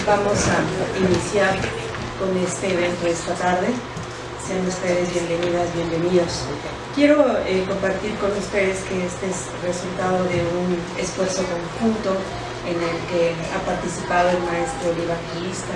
vamos a iniciar con este evento esta tarde. Sean ustedes bienvenidas, bienvenidos. Quiero compartir con ustedes que este es resultado de un esfuerzo conjunto en el que ha participado el maestro evangelista.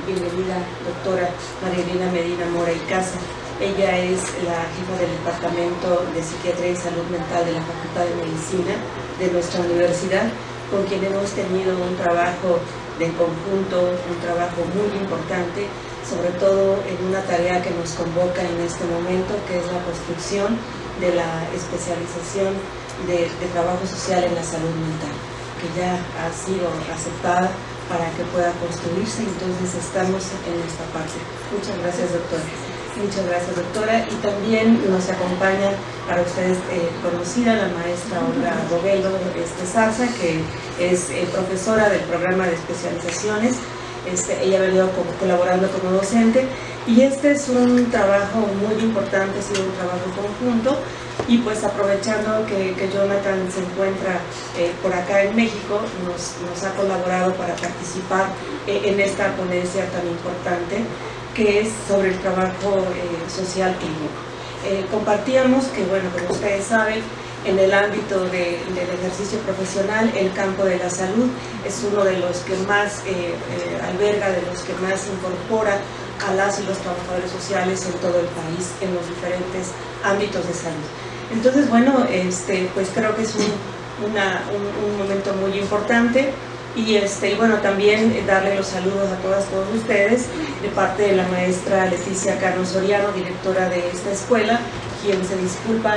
Bienvenida, doctora María Elena Medina Mora y Casa. Ella es la jefa del Departamento de Psiquiatría y Salud Mental de la Facultad de Medicina de nuestra universidad, con quien hemos tenido un trabajo de conjunto, un trabajo muy importante, sobre todo en una tarea que nos convoca en este momento, que es la construcción de la especialización de trabajo social en la salud mental, que ya ha sido aceptada para que pueda construirse. Entonces estamos en esta parte. Muchas gracias, doctora. Muchas gracias, doctora. Y también nos acompaña, para ustedes conocida, la maestra Olga Robelo Zarza, que es profesora del programa de especializaciones. Ella ha venido colaborando como docente, y este es un trabajo muy importante, ha sido un trabajo conjunto. Y pues aprovechando que Jonathan se encuentra por acá en México, nos ha colaborado para participar en esta ponencia tan importante, que es sobre el trabajo social clínico. Compartíamos que, bueno, como ustedes saben, en el ámbito del ejercicio profesional, el campo de la salud es uno de los que más alberga, de los que más incorpora a las y los trabajadores sociales en todo el país, en los diferentes ámbitos de salud. Entonces, bueno, pues creo que es un momento muy importante. Y bueno, también darle los saludos a todos ustedes de parte de la maestra Leticia Cano Soriano, directora de esta escuela, quien se disculpa,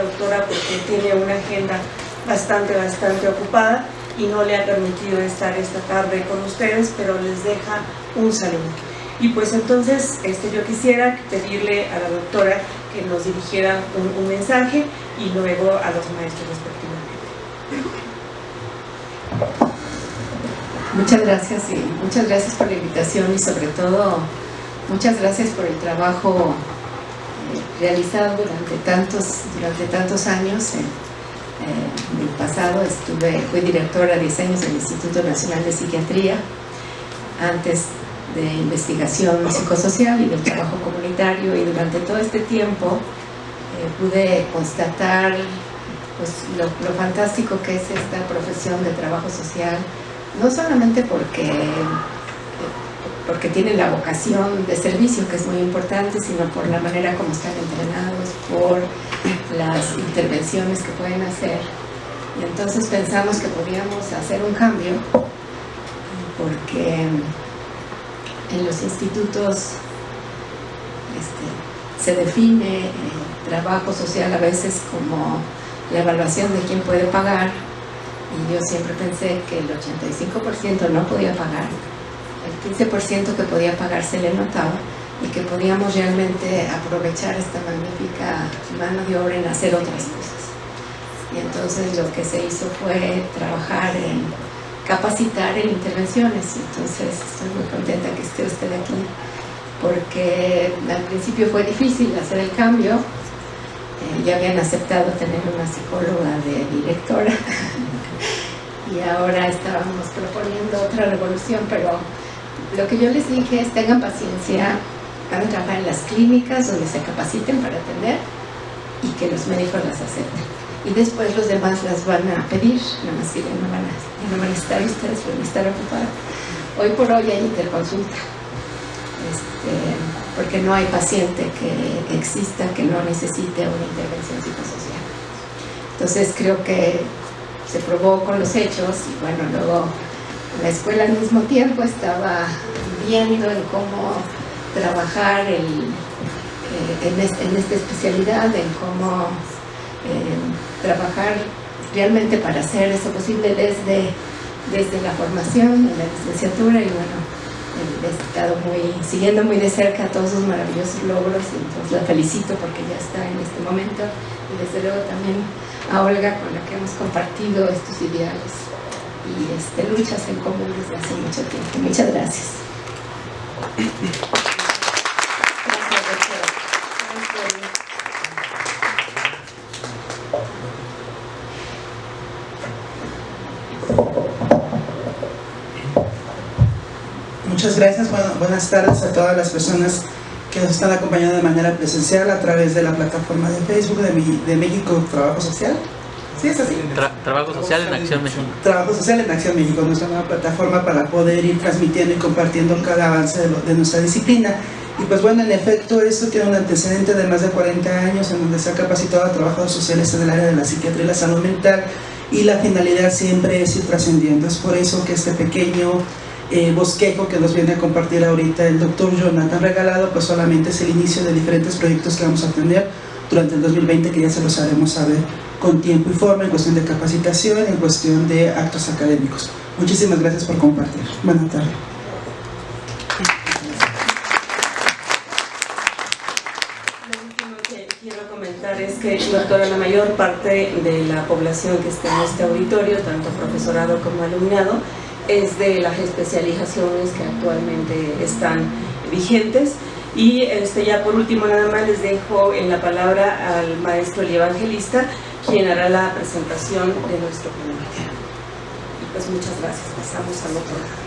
doctora, porque tiene una agenda bastante ocupada y no le ha permitido estar esta tarde con ustedes, pero les deja un saludo. Y pues entonces yo quisiera pedirle a la doctora que nos dirigiera un mensaje, y luego a los maestros respectivamente. Muchas gracias, y muchas gracias por la invitación, y sobre todo muchas gracias por el trabajo realizado durante tantos años. En el pasado fui directora 10 años del Instituto Nacional de Psiquiatría, antes de investigación psicosocial y del trabajo comunitario, y durante todo este tiempo pude constatar pues, lo fantástico que es esta profesión de trabajo social, no solamente porque tienen la vocación de servicio, que es muy importante, sino por la manera como están entrenados, por las intervenciones que pueden hacer. Y entonces pensamos que podíamos hacer un cambio, porque en los institutos se define trabajo social a veces como la evaluación de quién puede pagar. Y yo siempre pensé que el 85% no podía pagar, el 15% que podía pagar se le notaba, y que podíamos realmente aprovechar esta magnífica mano de obra en hacer otras cosas. Y entonces lo que se hizo fue trabajar en capacitar en intervenciones. Entonces estoy muy contenta que esté usted aquí, porque al principio fue difícil hacer el cambio. Ya habían aceptado tener una psicóloga de directora y ahora estábamos proponiendo otra revolución, pero lo que yo les dije es: tengan paciencia, van a trabajar en las clínicas donde se capaciten para atender y que los médicos las acepten, y después los demás las van a pedir, nada más que ya no van a estar ustedes, van a estar ocupados. Hoy por hoy hay interconsulta, porque no hay paciente que exista que no necesite una intervención psicosocial. Entonces creo que se probó con los hechos, y bueno, luego la escuela al mismo tiempo estaba viendo en cómo trabajar en esta especialidad, en cómo trabajar realmente para hacer eso posible desde la formación, en la licenciatura. Y bueno, he estado siguiendo muy de cerca todos sus maravillosos logros, y entonces la felicito porque ya está en este momento, y desde luego también a Olga, con la que hemos compartido estos ideales y luchas en común desde hace mucho tiempo. Muchas gracias. Muchas gracias. Bueno, buenas tardes a todas las personas que nos están acompañando de manera presencial a través de la plataforma de Facebook de México Trabajo Social. ¿Sí es así? Trabajo Social en Acción México. Trabajo Social en Acción México, nuestra nueva plataforma para poder ir transmitiendo y compartiendo cada avance de nuestra disciplina. Y pues bueno, en efecto, esto tiene un antecedente de más de 40 años en donde se ha capacitado a trabajadores sociales en el área de la psiquiatría y la salud mental, y la finalidad siempre es ir trascendiendo. Es por eso que este pequeño bosquejo que nos viene a compartir ahorita el doctor Jonathan Regalado, pues solamente es el inicio de diferentes proyectos que vamos a tener durante el 2020, que ya se los haremos saber con tiempo y forma, en cuestión de capacitación, en cuestión de actos académicos. Muchísimas gracias por compartir. Buenas tardes. Es que, doctora, la mayor parte de la población que está en este auditorio, tanto profesorado como alumnado, es de las especializaciones que actualmente están vigentes. Y ya por último, nada más les dejo en la palabra al maestro el evangelista, quien hará la presentación de nuestro ponente. Y pues muchas gracias. Pasamos al otro lado.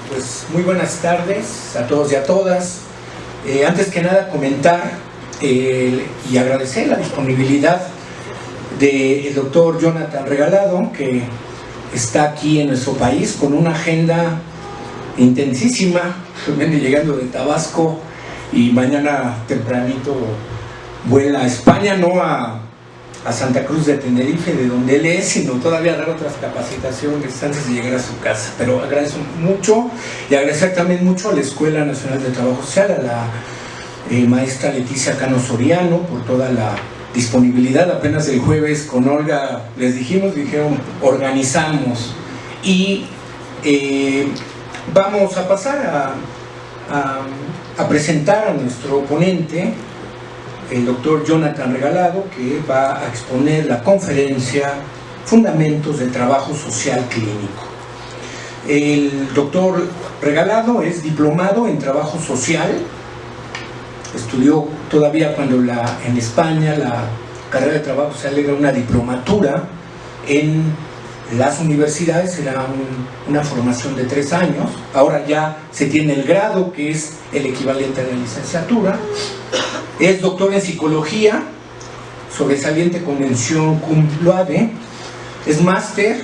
Pues muy buenas tardes a todos y a todas. Antes que nada comentar y agradecer la disponibilidad del doctor Jonathan Regalado, que está aquí en nuestro país con una agenda intensísima. Viene llegando de Tabasco y mañana tempranito vuela a España, no a Santa Cruz de Tenerife, de donde él es, sino todavía a dar otras capacitaciones antes de llegar a su casa. Pero agradezco mucho, y agradecer también mucho a la Escuela Nacional de Trabajo Social, a la maestra Leticia Cano Soriano, por toda la disponibilidad. Apenas el jueves con Olga les dijeron, organizamos, y vamos a pasar a presentar a nuestro ponente, el doctor Jonathan Regalado, que va a exponer la conferencia Fundamentos de Trabajo Social Clínico. El doctor Regalado es diplomado en Trabajo Social, estudió todavía cuando en España la carrera de Trabajo Social era una diplomatura. En las universidades era una formación de 3 años, ahora ya se tiene el grado, que es el equivalente a la licenciatura. Es doctor en psicología, sobresaliente con mención cum laude. Es máster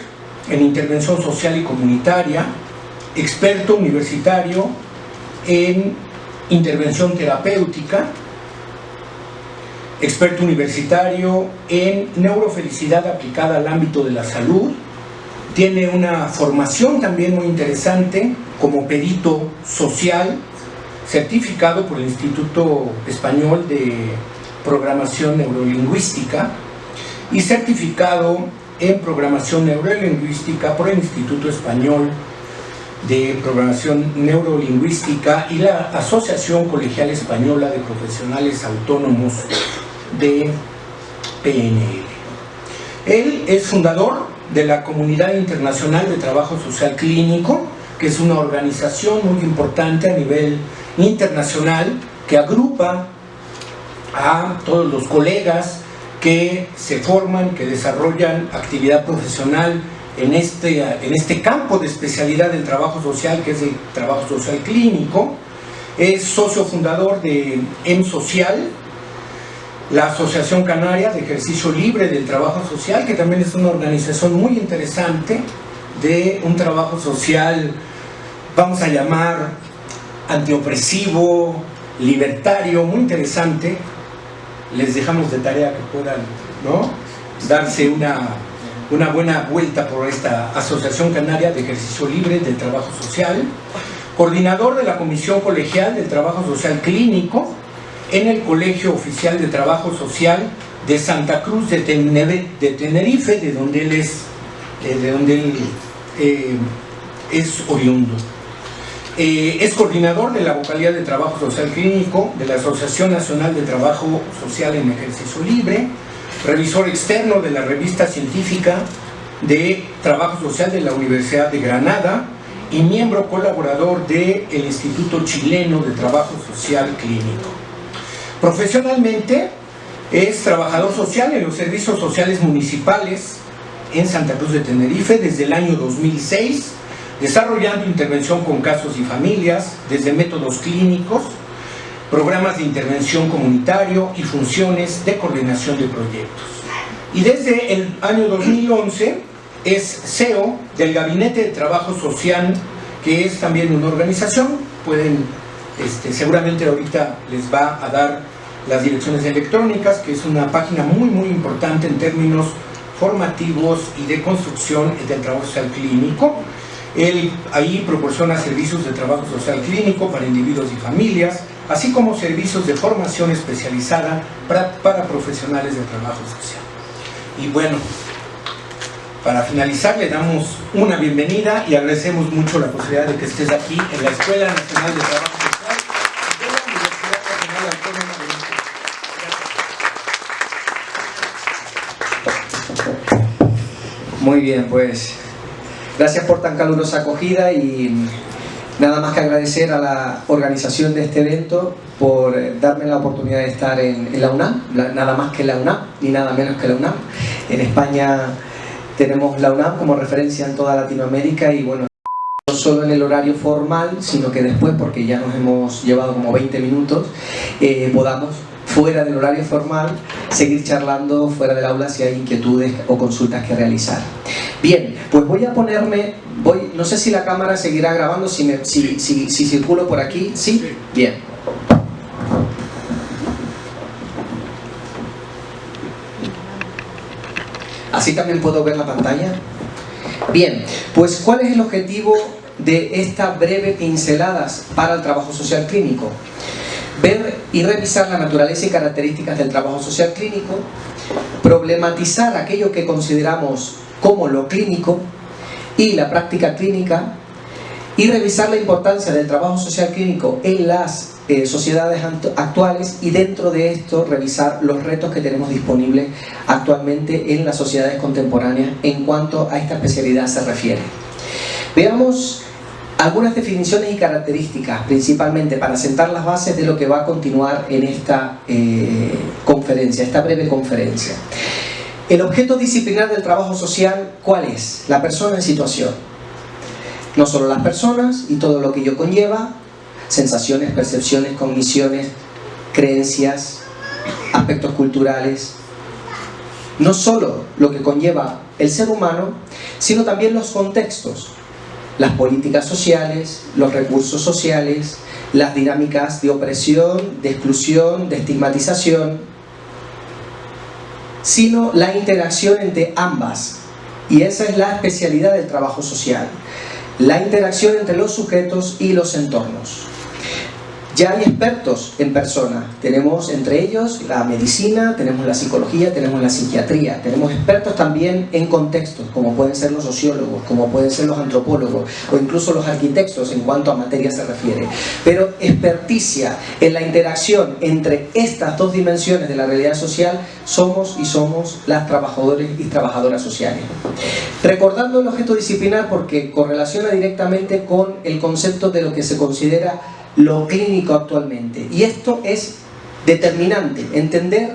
en intervención social y comunitaria, experto universitario en intervención terapéutica, experto universitario en neurofelicidad aplicada al ámbito de la salud. Tiene una formación también muy interesante como perito social, certificado por el Instituto Español de Programación Neurolingüística y certificado en Programación Neurolingüística por el Instituto Español de Programación Neurolingüística y la Asociación Colegial Española de Profesionales Autónomos de PNL. Él es fundador de la Comunidad Internacional de Trabajo Social Clínico, que es una organización muy importante a nivel internacional que agrupa a todos los colegas que se forman, que desarrollan actividad profesional en este campo de especialidad del trabajo social, que es el trabajo social clínico. Es socio fundador de M-Social, la Asociación Canaria de Ejercicio Libre del Trabajo Social, que también es una organización muy interesante de un trabajo social, vamos a llamar antiopresivo, libertario, muy interesante. Les dejamos de tarea que puedan, ¿no?, darse una buena vuelta por esta Asociación Canaria de Ejercicio Libre del Trabajo Social. Coordinador de la Comisión Colegial del Trabajo Social Clínico en el Colegio Oficial de Trabajo Social de Santa Cruz de Tenerife, de donde él es oriundo. Es coordinador de la Vocalía de Trabajo Social Clínico de la Asociación Nacional de Trabajo Social en Ejercicio Libre, revisor externo de la revista científica de Trabajo Social de la Universidad de Granada y miembro colaborador del Instituto Chileno de Trabajo Social Clínico. Profesionalmente es trabajador social en los servicios sociales municipales en Santa Cruz de Tenerife desde el año 2006, desarrollando intervención con casos y familias, desde métodos clínicos, programas de intervención comunitario y funciones de coordinación de proyectos. Y desde el año 2011 es CEO del Gabinete de Trabajo Social, que es también una organización. Pueden, seguramente ahorita les va a dar las direcciones electrónicas, que es una página muy importante en términos formativos y de construcción del trabajo social clínico. Él ahí proporciona servicios de trabajo social clínico para individuos y familias, así como servicios de formación especializada para profesionales de trabajo social. Y bueno, para finalizar le damos una bienvenida y agradecemos mucho la posibilidad de que estés aquí en la Escuela Nacional de Trabajo Social de la Universidad Nacional Autónoma de México. Muy bien, pues gracias por tan calurosa acogida y nada más que agradecer a la organización de este evento por darme la oportunidad de estar en la UNAM, nada más que la UNAM, ni nada menos que la UNAM. En España tenemos la UNAM como referencia en toda Latinoamérica y bueno, no solo en el horario formal, sino que después, porque ya nos hemos llevado como 20 minutos, podamos, fuera del horario formal, seguir charlando fuera del aula si hay inquietudes o consultas que realizar. Bien, pues voy a ponerme, no sé si la cámara seguirá grabando, si circulo por aquí, ¿sí? Bien. ¿Así también puedo ver la pantalla? Bien, pues ¿cuál es el objetivo de estas breves pinceladas para el trabajo social clínico? Ver y revisar la naturaleza y características del trabajo social clínico, problematizar aquello que consideramos como lo clínico y la práctica clínica, y revisar la importancia del trabajo social clínico en las sociedades actuales, y dentro de esto revisar los retos que tenemos disponibles actualmente en las sociedades contemporáneas en cuanto a esta especialidad se refiere. Veamos algunas definiciones y características, principalmente para sentar las bases de lo que va a continuar en esta conferencia, esta breve conferencia. El objeto disciplinar del trabajo social, ¿cuál es? La persona en situación. No solo las personas y todo lo que ello conlleva, sensaciones, percepciones, cogniciones, creencias, aspectos culturales. No solo lo que conlleva el ser humano, sino también los contextos, las políticas sociales, los recursos sociales, las dinámicas de opresión, de exclusión, de estigmatización, sino la interacción entre ambas. Y esa es la especialidad del trabajo social, la interacción entre los sujetos y los entornos. Ya hay expertos en persona, tenemos entre ellos la medicina, tenemos la psicología, tenemos la psiquiatría, tenemos expertos también en contextos, como pueden ser los sociólogos, como pueden ser los antropólogos o incluso los arquitectos en cuanto a materia se refiere. Pero experticia en la interacción entre estas dos dimensiones de la realidad social somos las trabajadores y trabajadoras sociales. Recordando el objeto disciplinar porque correlaciona directamente con el concepto de lo que se considera lo clínico actualmente, y esto es determinante, entender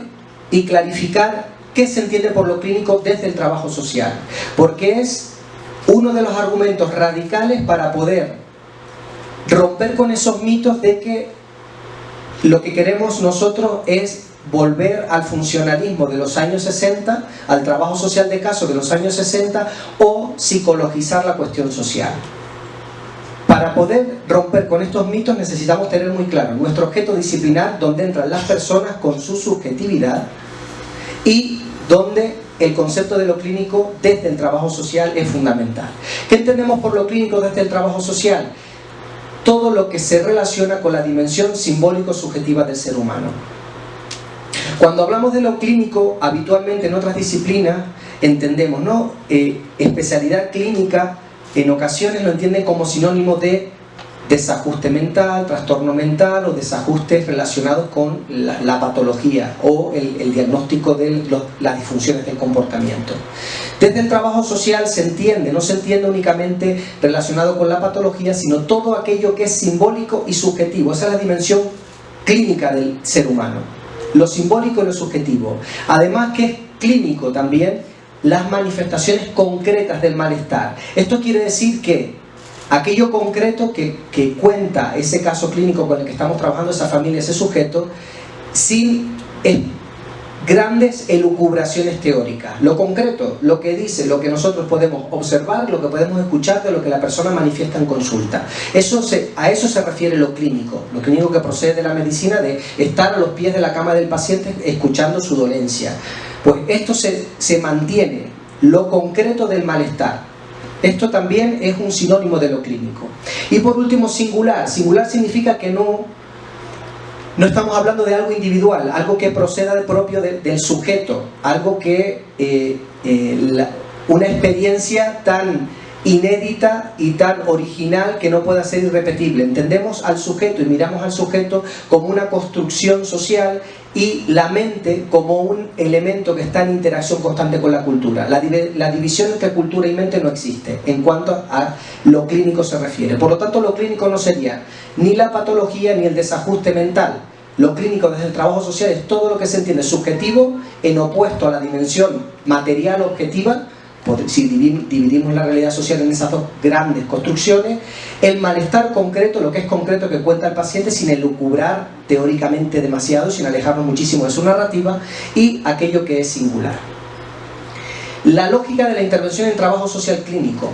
y clarificar qué se entiende por lo clínico desde el trabajo social, porque es uno de los argumentos radicales para poder romper con esos mitos de que lo que queremos nosotros es volver al funcionalismo de los años 60, al trabajo social de caso de los años 60, o psicologizar la cuestión social. Para poder romper con estos mitos necesitamos tener muy claro nuestro objeto disciplinar, donde entran las personas con su subjetividad y donde el concepto de lo clínico desde el trabajo social es fundamental. ¿Qué entendemos por lo clínico desde el trabajo social? Todo lo que se relaciona con la dimensión simbólico-subjetiva del ser humano. Cuando hablamos de lo clínico, habitualmente en otras disciplinas entendemos, ¿no? Especialidad clínica, en ocasiones lo entienden como sinónimo de desajuste mental, trastorno mental o desajustes relacionados con la patología o el diagnóstico de las disfunciones del comportamiento. Desde el trabajo social se entiende, no se entiende únicamente relacionado con la patología, sino todo aquello que es simbólico y subjetivo. Esa es la dimensión clínica del ser humano, lo simbólico y lo subjetivo. Además que es clínico también las manifestaciones concretas del malestar. Esto quiere decir que aquello concreto que cuenta ese caso clínico con el que estamos trabajando, esa familia, ese sujeto, sin grandes elucubraciones teóricas. Lo concreto, lo que dice, lo que nosotros podemos observar, lo que podemos escuchar de lo que la persona manifiesta en consulta. A eso se refiere lo clínico que procede de la medicina, de estar a los pies de la cama del paciente escuchando su dolencia. Pues esto se mantiene, lo concreto del malestar. Esto también es un sinónimo de lo clínico. Y por último, singular. Singular significa que no estamos hablando de algo individual, algo que proceda propio del sujeto, algo que una experiencia tan inédita y tan original que no pueda ser irrepetible. Entendemos al sujeto y miramos al sujeto como una construcción social y la mente como un elemento que está en interacción constante con la cultura. La división entre cultura y mente no existe en cuanto a lo clínico se refiere. Por lo tanto, lo clínico no sería ni la patología ni el desajuste mental. Lo clínico desde el trabajo social es todo lo que se entiende subjetivo en opuesto a la dimensión material objetiva. Si dividimos la realidad social en esas dos grandes construcciones, el malestar concreto, lo que es concreto que cuenta el paciente sin elucubrar teóricamente demasiado, sin alejarnos muchísimo de su narrativa, y aquello que es singular. La lógica de la intervención en trabajo social clínico.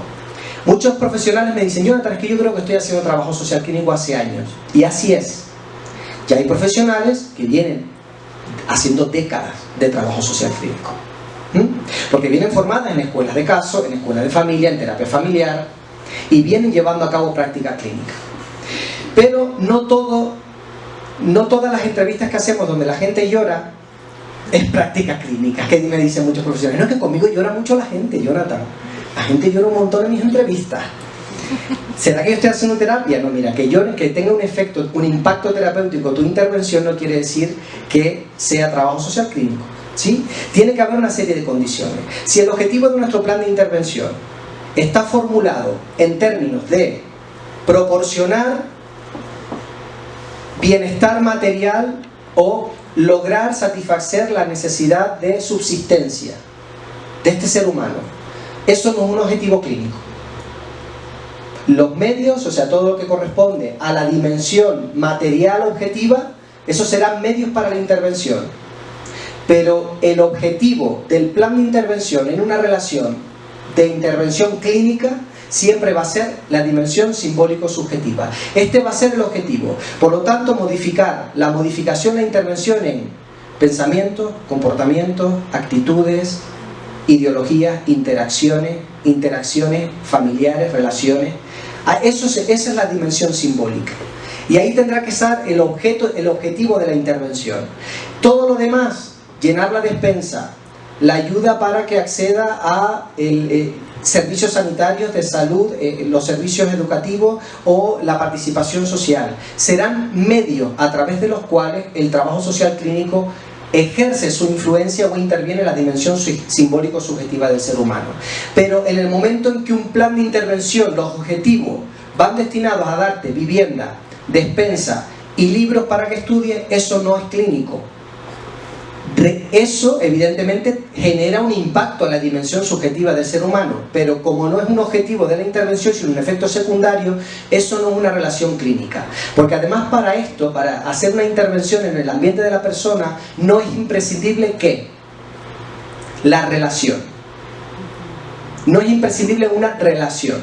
Muchos profesionales me dicen: Jonathan, es que yo creo que estoy haciendo trabajo social clínico hace años. Y así es. Ya hay profesionales que vienen haciendo décadas de trabajo social clínico. Porque vienen formadas en escuelas de caso, en escuelas de familia, en terapia familiar, y vienen llevando a cabo práctica clínica. Pero no todas las entrevistas que hacemos donde la gente llora es práctica clínica, que me dicen muchos profesionales. No, es que conmigo llora mucho la gente, Jonathan. La gente llora un montón en mis entrevistas. ¿Será que yo estoy haciendo terapia? No, mira, que llore, que tenga un efecto, un impacto terapéutico tu intervención no quiere decir que sea trabajo social clínico. ¿Sí? Tiene que haber una serie de condiciones. Si el objetivo de nuestro plan de intervención está formulado en términos de proporcionar bienestar material o lograr satisfacer la necesidad de subsistencia de este ser humano, eso no es un objetivo clínico. Los medios, o sea, todo lo que corresponde a la dimensión material objetiva, esos serán medios para la intervención. Pero el objetivo del plan de intervención en una relación de intervención clínica siempre va a ser la dimensión simbólico-subjetiva. Este va a ser el objetivo. Por lo tanto, la modificación de la intervención en pensamientos, comportamientos, actitudes, ideologías, interacciones familiares, relaciones. Esa es la dimensión simbólica. Y ahí tendrá que estar el objetivo de la intervención. Todo lo demás, llenar la despensa, la ayuda para que acceda a servicios sanitarios de salud, los servicios educativos o la participación social, serán medios a través de los cuales el trabajo social clínico ejerce su influencia o interviene en la dimensión simbólico-subjetiva del ser humano. Pero en el momento en que un plan de intervención, los objetivos van destinados a darte vivienda, despensa y libros para que estudies, eso no es clínico. Eso evidentemente genera un impacto en la dimensión subjetiva del ser humano, pero como no es un objetivo de la intervención sino un efecto secundario, eso no es una relación clínica. Porque además para esto, para hacer una intervención en el ambiente de la persona, no es imprescindible que la relación. No es imprescindible una relación.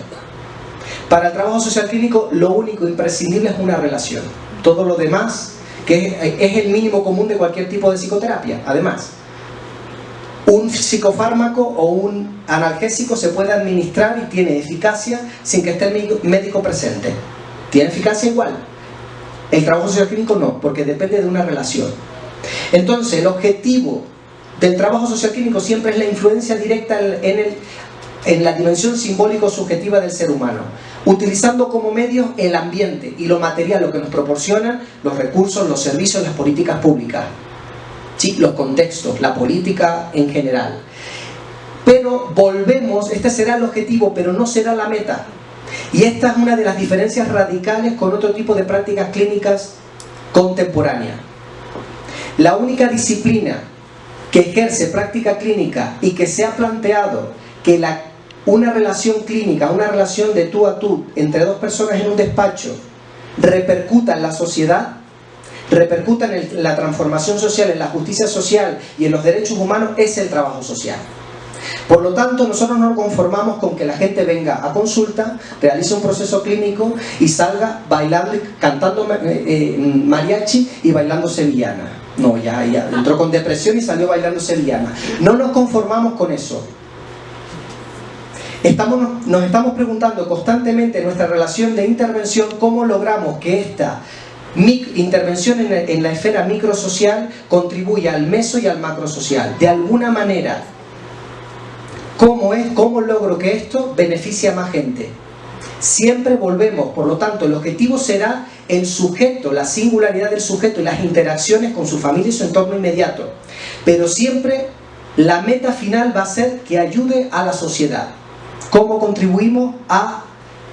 Para el trabajo social clínico lo único imprescindible es una relación. Todo lo demás, que es el mínimo común de cualquier tipo de psicoterapia. Además, un psicofármaco o un analgésico se puede administrar y tiene eficacia sin que esté el médico presente. ¿Tiene eficacia igual? El trabajo social clínico no, porque depende de una relación. Entonces, el objetivo del trabajo social clínico siempre es la influencia directa en la dimensión simbólico-subjetiva del ser humano. utilizando como medios el ambiente y lo material, lo que nos proporcionan los recursos, los servicios, las políticas públicas, ¿sí? Los contextos, la política en general. Pero volvemos, este será el objetivo, pero no será la meta. Y esta es una de las diferencias radicales con otro tipo de prácticas clínicas contemporáneas. La única disciplina que ejerce práctica clínica y que se ha planteado que una relación clínica, una relación de tú a tú entre dos personas en un despacho repercuta en la sociedad, repercuta en la transformación social, en la justicia social y en los derechos humanos, es el trabajo social. Por lo tanto, nosotros no nos conformamos con que la gente venga a consulta, realice un proceso clínico y salga bailando, cantando mariachi y bailando sevillana. No, ya entró con depresión y salió bailando sevillana. No nos conformamos con eso. Nos estamos preguntando constantemente en nuestra relación de intervención cómo logramos que esta intervención en la esfera microsocial contribuya al meso y al macrosocial. De alguna manera, ¿cómo logro que esto beneficie a más gente? Siempre volvemos, por lo tanto, el objetivo será el sujeto, la singularidad del sujeto y las interacciones con su familia y su entorno inmediato. Pero siempre la meta final va a ser que ayude a la sociedad. ¿Cómo contribuimos a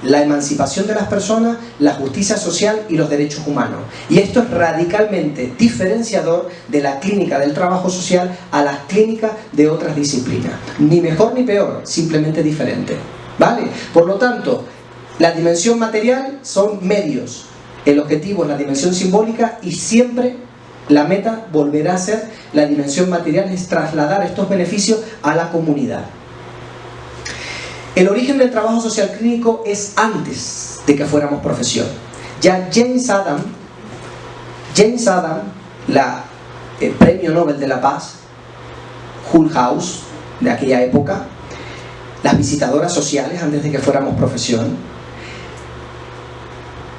la emancipación de las personas, la justicia social y los derechos humanos? Y esto es radicalmente diferenciador de la clínica del trabajo social a las clínicas de otras disciplinas. Ni mejor ni peor, simplemente diferente. ¿Vale? Por lo tanto, la dimensión material son medios. El objetivo es la dimensión simbólica y siempre la meta volverá a ser la dimensión material, es trasladar estos beneficios a la comunidad. El origen del trabajo social clínico es antes de que fuéramos profesión. Ya James Adam, el premio Nobel de la Paz, Hull House, de aquella época, las visitadoras sociales, antes de que fuéramos profesión,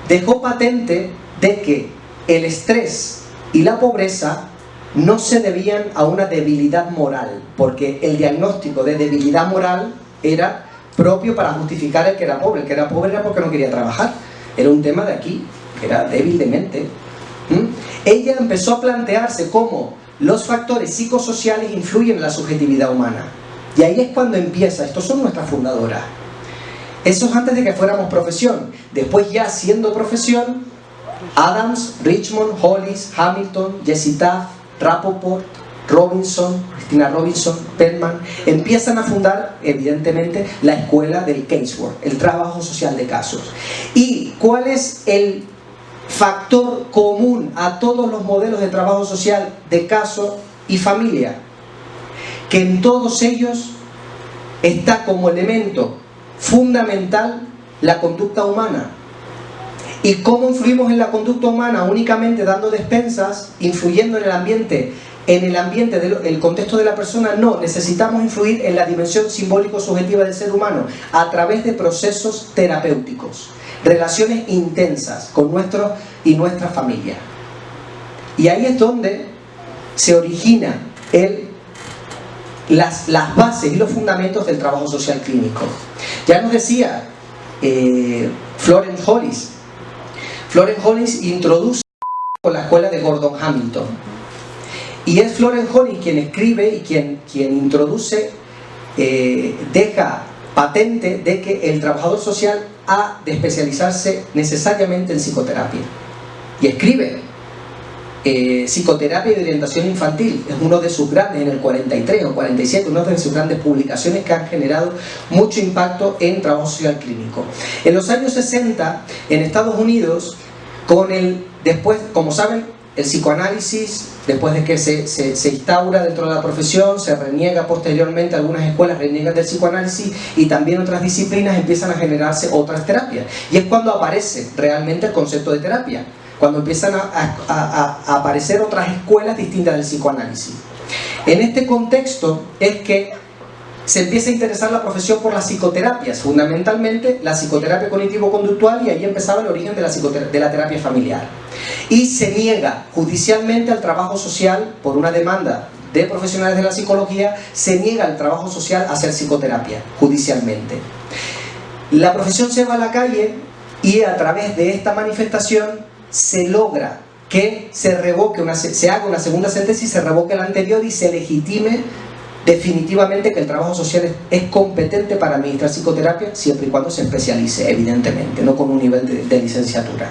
dejó patente de que el estrés y la pobreza no se debían a una debilidad moral, porque el diagnóstico de debilidad moral era propio para justificar el que era pobre. El que era pobre era porque no quería trabajar. Era un tema de aquí, que era débil de mente. Ella empezó a plantearse cómo los factores psicosociales influyen en la subjetividad humana. Y ahí es cuando empieza. Estos son nuestras fundadoras. Eso es antes de que fuéramos profesión. Después, ya siendo profesión, Adams, Richmond, Hollis, Hamilton, Jesse Taft, Rappaport, Cristina Robinson, Penman, empiezan a fundar, evidentemente, la escuela del casework, el trabajo social de casos. ¿Y cuál es el factor común a todos los modelos de trabajo social de caso y familia? Que en todos ellos está como elemento fundamental la conducta humana. ¿Y cómo influimos en la conducta humana? Únicamente dando despensas, influyendo en el ambiente del contexto de la persona. No, necesitamos influir en la dimensión simbólico-subjetiva del ser humano a través de procesos terapéuticos, relaciones intensas con nuestros y nuestra familia. Y ahí es donde se origina las bases y los fundamentos del trabajo social clínico. Ya nos decía Florence Hollis. Florence Hollis introduce con la escuela de Gordon Hamilton. Y es Florence Hollis quien escribe y quien introduce, deja patente de que el trabajador social ha de especializarse necesariamente en psicoterapia. Y escribe Psicoterapia y orientación infantil. Es uno de sus grandes, en el 43 o 47, una de sus grandes publicaciones que han generado mucho impacto en trabajo social clínico. En los años 60, en Estados Unidos, después, como saben, el psicoanálisis, después de que se instaura dentro de la profesión, se reniega posteriormente, algunas escuelas reniegan del psicoanálisis y también otras disciplinas empiezan a generarse otras terapias. Y es cuando aparece realmente el concepto de terapia, cuando empiezan a aparecer otras escuelas distintas del psicoanálisis. En este contexto es que se empieza a interesar la profesión por las psicoterapias, fundamentalmente la psicoterapia cognitivo-conductual, y ahí empezaba el origen de la terapia familiar. Y se niega judicialmente al trabajo social por una demanda de profesionales de la psicología, se niega al trabajo social a hacer psicoterapia judicialmente. La profesión se va a la calle y a través de esta manifestación se logra que se revoque se haga una segunda sentencia y se revoque la anterior y se legitime definitivamente que el trabajo social es competente para administrar psicoterapia siempre y cuando se especialice, evidentemente, no con un nivel de licenciatura.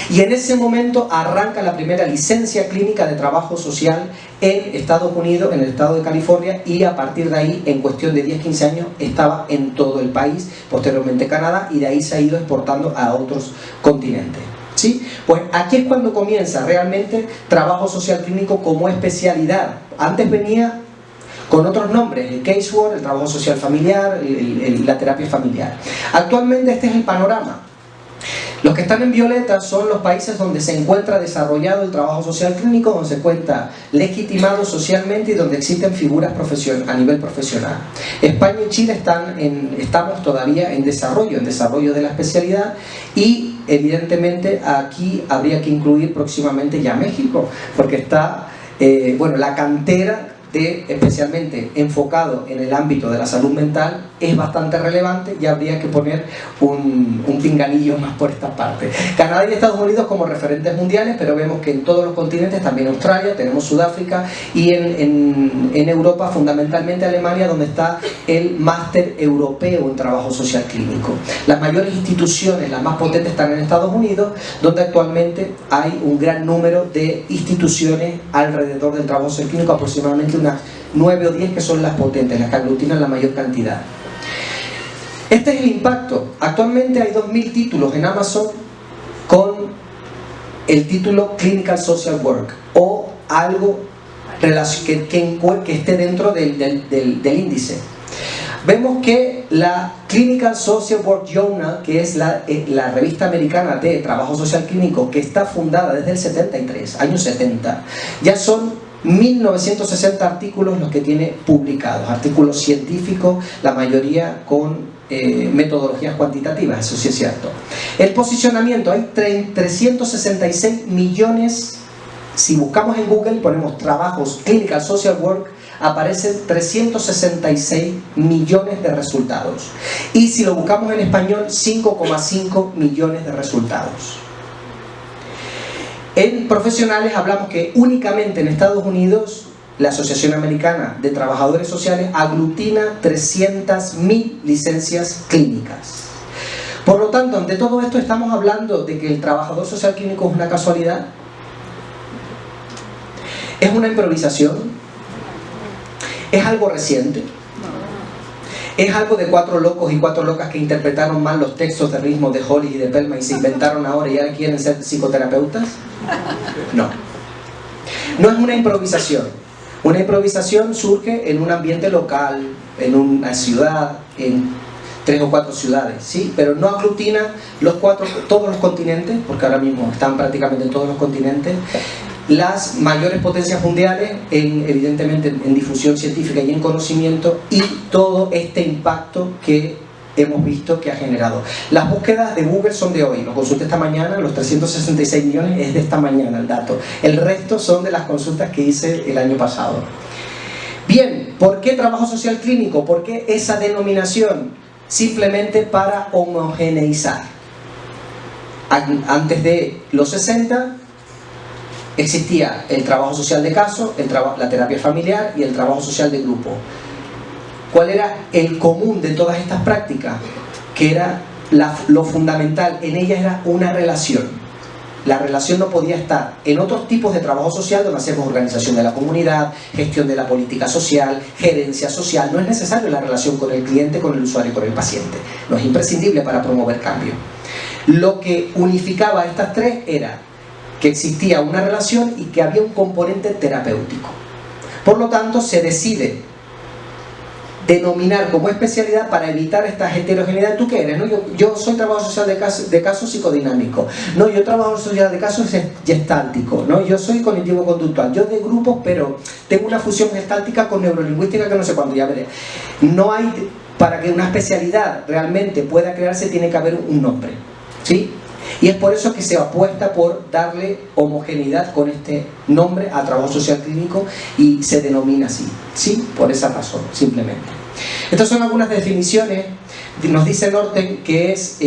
Y en ese momento arranca la primera licencia clínica de trabajo social en Estados Unidos, en el estado de California, y a partir de ahí, en cuestión de 10-15 años, estaba en todo el país, posteriormente Canadá, y de ahí se ha ido exportando a otros continentes. ¿Sí? Pues aquí es cuando comienza realmente trabajo social clínico como especialidad. Antes venía con otros nombres, el casework, el trabajo social familiar, la terapia familiar. Actualmente este es el panorama. Los que están en violeta son los países donde se encuentra desarrollado el trabajo social clínico, donde se encuentra legitimado socialmente y donde existen figuras a nivel profesional. España y Chile estamos todavía en desarrollo de la especialidad, y evidentemente aquí habría que incluir próximamente ya México, porque está la cantera especialmente enfocado en el ámbito de la salud mental es bastante relevante, y habría que poner un pinganillo más por esta parte. Canadá y Estados Unidos como referentes mundiales, pero vemos que en todos los continentes, también Australia, tenemos Sudáfrica, y en Europa fundamentalmente Alemania, donde está el máster europeo en trabajo social clínico. Las mayores instituciones, las más potentes, están en Estados Unidos, donde actualmente hay un gran número de instituciones alrededor del trabajo social clínico, aproximadamente unas 9 o 10 que son las potentes, las que aglutinan la mayor cantidad. Este es el impacto. Actualmente hay 2.000 títulos en Amazon con el título Clinical Social Work, o algo que esté dentro del índice. Vemos que la Clinical Social Work Journal, que es la revista americana de trabajo social clínico, que está fundada desde el 73, años 70, ya son 1960 artículos los que tiene publicados, artículos científicos, la mayoría con metodologías cuantitativas, eso sí es cierto. El posicionamiento, hay 366 millones, si buscamos en Google, ponemos trabajos Clinical Social Work, aparecen 366 millones de resultados. Y si lo buscamos en español, 5,5 millones de resultados. En profesionales hablamos que únicamente en Estados Unidos la Asociación Americana de Trabajadores Sociales aglutina 300.000 licencias clínicas. Por lo tanto, ante todo esto estamos hablando de que el trabajador social clínico es una casualidad, es una improvisación, es algo reciente, es algo de 4 locos y 4 locas que interpretaron mal los textos de Ritmo, de Holly y de Pelman y se inventaron ahora y ahora quieren ser psicoterapeutas. No. No es una improvisación. Una improvisación surge en un ambiente local, en una ciudad, en 3 o 4 ciudades, ¿sí? Pero no aglutina todos los continentes, porque ahora mismo están prácticamente en todos los continentes, las mayores potencias mundiales, evidentemente en difusión científica y en conocimiento, y todo este impacto que hemos visto que ha generado. Las búsquedas de Google son de hoy, lo consulté esta mañana, los 366 millones es de esta mañana el dato. El resto son de las consultas que hice el año pasado. Bien, ¿por qué trabajo social clínico? ¿Por qué esa denominación? Simplemente para homogeneizar. Antes de los 60 existía el trabajo social de caso, la terapia familiar y el trabajo social de grupo. ¿Cuál era el común de todas estas prácticas? Que era lo fundamental en ellas era una relación. La relación no podía estar en otros tipos de trabajo social donde hacemos organización de la comunidad, gestión de la política social, gerencia social. No es necesario la relación con el cliente, con el usuario y con el paciente. No es imprescindible para promover cambio. Lo que unificaba a estas tres era que existía una relación y que había un componente terapéutico. Por lo tanto, se decide denominar como especialidad para evitar esta heterogeneidad. ¿Tú qué eres? ¿No? Yo soy trabajo social de caso psicodinámico. No, yo trabajo social de caso gestáltico. ¿No? Yo soy cognitivo-conductual. Yo de grupos, pero tengo una fusión gestáltica con neurolingüística que no sé cuándo, ya veré. No hay, para que una especialidad realmente pueda crearse, tiene que haber un nombre. ¿Sí? Y es por eso que se apuesta por darle homogeneidad con este nombre a trabajo social clínico y se denomina así, ¿sí? Por esa razón, simplemente. Estas son algunas definiciones Nos dice Norton que es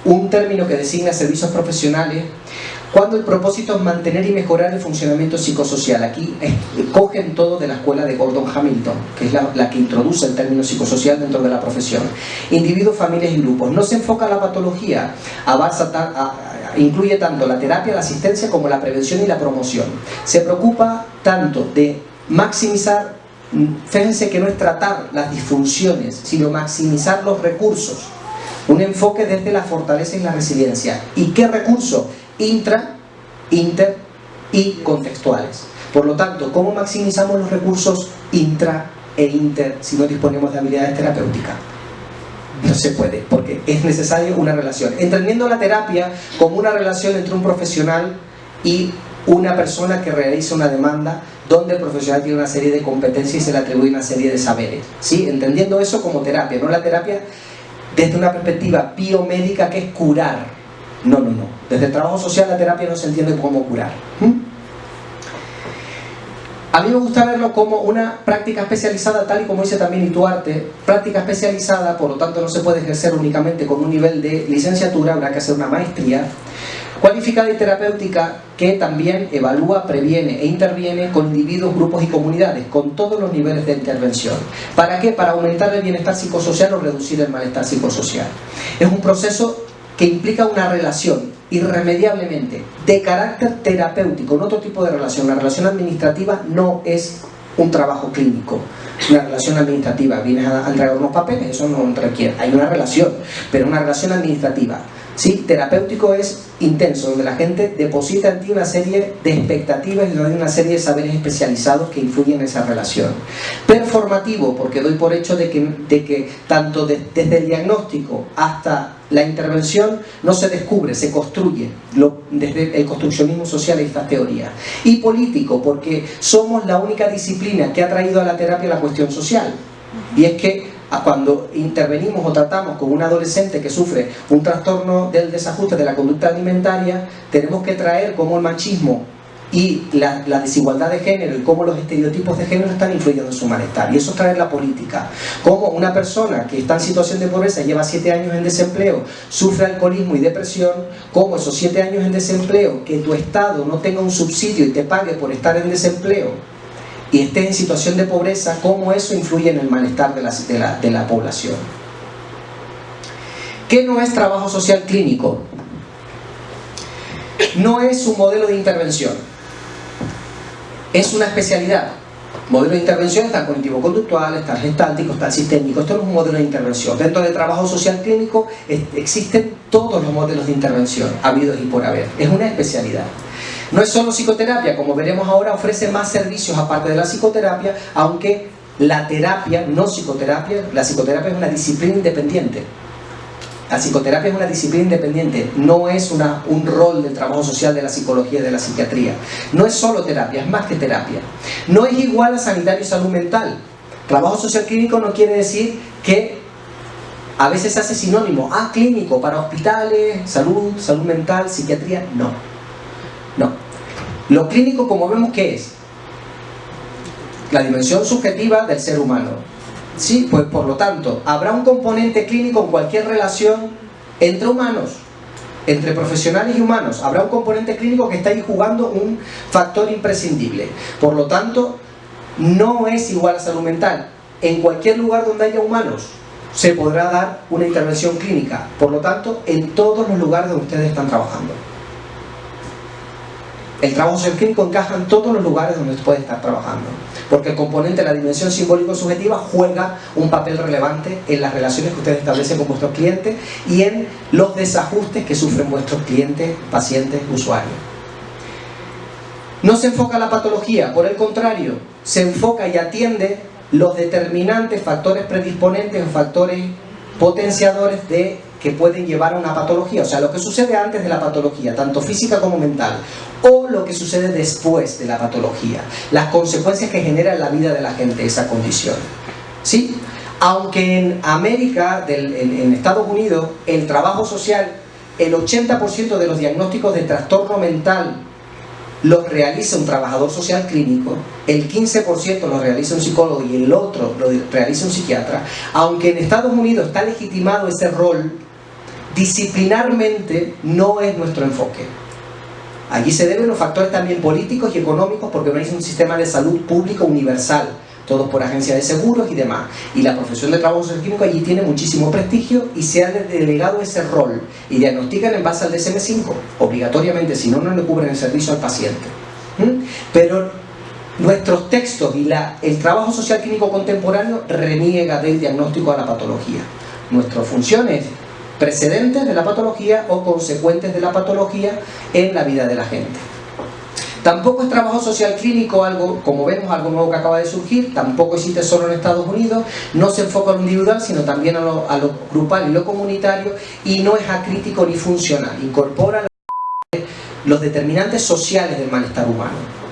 un término que designa servicios profesionales cuando el propósito es mantener y mejorar el funcionamiento psicosocial. Aquí cogen todo de la escuela de Gordon Hamilton, que es la que introduce el término psicosocial dentro de la profesión. Individuos, familias y grupos. No se enfoca la patología, incluye tanto la terapia, la asistencia como la prevención y la promoción. Se preocupa tanto de maximizar, fíjense que no es tratar las disfunciones, sino maximizar los recursos. Un enfoque desde la fortaleza y la resiliencia. ¿Y qué recursos? Intra, inter y contextuales. Por lo tanto, ¿cómo maximizamos los recursos intra e inter si no disponemos de habilidades terapéuticas? No se puede, porque es necesaria una relación. Entendiendo la terapia como una relación entre un profesional y una persona que realiza una demanda, donde el profesional tiene una serie de competencias y se le atribuye una serie de saberes, ¿sí? Entendiendo eso como terapia, no la terapia desde una perspectiva biomédica que es curar. No. Desde el trabajo social la terapia no se entiende como curar. A mí me gusta verlo como una práctica especializada, tal y como dice también Ituarte, práctica especializada, por lo tanto no se puede ejercer únicamente con un nivel de licenciatura, habrá que hacer una maestría, cualificada y terapéutica que también evalúa, previene e interviene con individuos, grupos y comunidades, con todos los niveles de intervención. ¿Para qué? Para aumentar el bienestar psicosocial o reducir el malestar psicosocial. Es un proceso que implica una relación irremediablemente de carácter terapéutico, no otro tipo de relación. La relación administrativa no es un trabajo clínico. Una relación administrativa, vienes a entregar unos papeles, eso no requiere, hay una relación, pero una relación administrativa. ¿Sí? Terapéutico es intenso, donde la gente deposita en ti una serie de expectativas y una serie de saberes especializados que influyen en esa relación. Performativo, porque doy por hecho de que tanto desde el diagnóstico hasta la intervención no se descubre, se construye, desde el construccionismo social y estas teorías. Y político, porque somos la única disciplina que ha traído a la terapia la cuestión social. Y es que cuando intervenimos o tratamos con un adolescente que sufre un trastorno del desajuste de la conducta alimentaria, tenemos que traer cómo el machismo y la desigualdad de género y cómo los estereotipos de género están influyendo en su malestar. Y eso es traer la política. Cómo una persona que está en situación de pobreza, lleva 7 años en desempleo, sufre alcoholismo y depresión, cómo esos 7 años en desempleo, que tu Estado no tenga un subsidio y te pague por estar en desempleo, y estés en situación de pobreza, cómo eso influye en el malestar de la población. ¿Qué no es trabajo social clínico? No es un modelo de intervención, es una especialidad. Modelo de intervención está el cognitivo-conductual, está el gestáltico, está el sistémico. Esto no es un modelo de intervención. Dentro del trabajo social clínico existen todos los modelos de intervención, habidos y por haber. Es una especialidad. No es solo psicoterapia, como veremos ahora, ofrece más servicios aparte de la psicoterapia, aunque la terapia, no psicoterapia, la psicoterapia es una disciplina independiente. La psicoterapia es una disciplina independiente, no es un rol del trabajo social de la psicología y de la psiquiatría. No es solo terapia, es más que terapia. No es igual a sanitario y salud mental. Trabajo social clínico no quiere decir que a veces se hace sinónimo, clínico para hospitales, salud mental, psiquiatría, no. Lo clínico, como vemos, ¿qué es? La dimensión subjetiva del ser humano. Sí, pues por lo tanto, habrá un componente clínico en cualquier relación entre humanos, entre profesionales y humanos. Habrá un componente clínico que está ahí jugando un factor imprescindible. Por lo tanto, no es igual a salud mental. En cualquier lugar donde haya humanos se podrá dar una intervención clínica. Por lo tanto, en todos los lugares donde ustedes están trabajando. El trabajo social clínico encaja en todos los lugares donde usted puede estar trabajando, porque el componente de la dimensión simbólico-subjetiva juega un papel relevante en las relaciones que ustedes establecen con vuestros clientes y en los desajustes que sufren vuestros clientes, pacientes, usuarios. No se enfoca la patología, por el contrario, se enfoca y atiende los determinantes, factores predisponentes o factores potenciadores que pueden llevar a una patología, o sea, lo que sucede antes de la patología, tanto física como mental, o lo que sucede después de la patología, las consecuencias que genera en la vida de la gente esa condición. ¿Sí? Aunque en América, en Estados Unidos, el trabajo social, el 80% de los diagnósticos de trastorno mental los realiza un trabajador social clínico, el 15% los realiza un psicólogo y el otro lo realiza un psiquiatra, aunque en Estados Unidos está legitimado ese rol, disciplinarmente no es nuestro enfoque. Allí se deben los factores también políticos y económicos, porque no hay un sistema de salud público universal, todos por agencias de seguros y demás. Y la profesión de trabajo social clínico allí tiene muchísimo prestigio y se ha delegado ese rol. Y diagnostican en base al DSM-5, obligatoriamente, si no, no le cubren el servicio al paciente. Pero nuestros textos y el trabajo social clínico contemporáneo reniega del diagnóstico a la patología. Nuestras funciones precedentes de la patología o consecuentes de la patología en la vida de la gente. Tampoco es trabajo social clínico algo, como vemos, algo nuevo que acaba de surgir, tampoco existe solo en Estados Unidos, no se enfoca en lo individual, sino también a lo grupal y lo comunitario, y no es acrítico ni funcional, incorpora los determinantes sociales del malestar humano.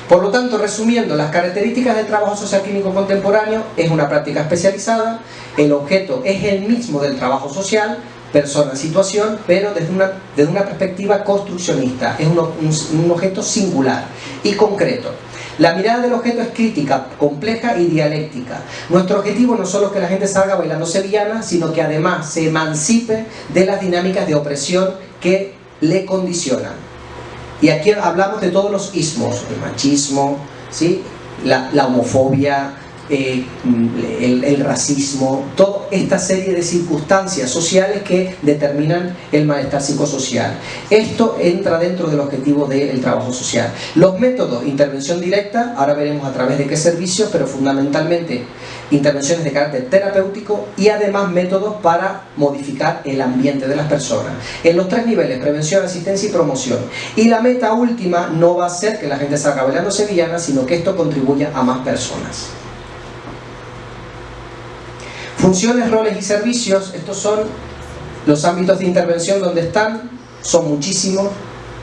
Por lo tanto, resumiendo, las características del trabajo social clínico contemporáneo: es una práctica especializada, el objeto es el mismo del trabajo social, persona, situación, pero desde una perspectiva construccionista. Es un objeto singular y concreto. La mirada del objeto es crítica, compleja y dialéctica. Nuestro objetivo no solo es que la gente salga bailando sevillana, sino que además se emancipe de las dinámicas de opresión que le condicionan. Y aquí hablamos de todos los ismos: el machismo, ¿sí?, la homofobia, el racismo, toda esta serie de circunstancias sociales que determinan el malestar psicosocial. Esto entra dentro del objetivo del trabajo social. Los métodos: intervención directa, ahora veremos a través de qué servicios, pero fundamentalmente intervenciones de carácter terapéutico, y además métodos para modificar el ambiente de las personas en los 3 niveles: prevención, asistencia y promoción. Y la meta última no va a ser que la gente salga bailando sevillana, sino que esto contribuya a más personas. Funciones, roles y servicios: estos son los ámbitos de intervención donde están, son muchísimos,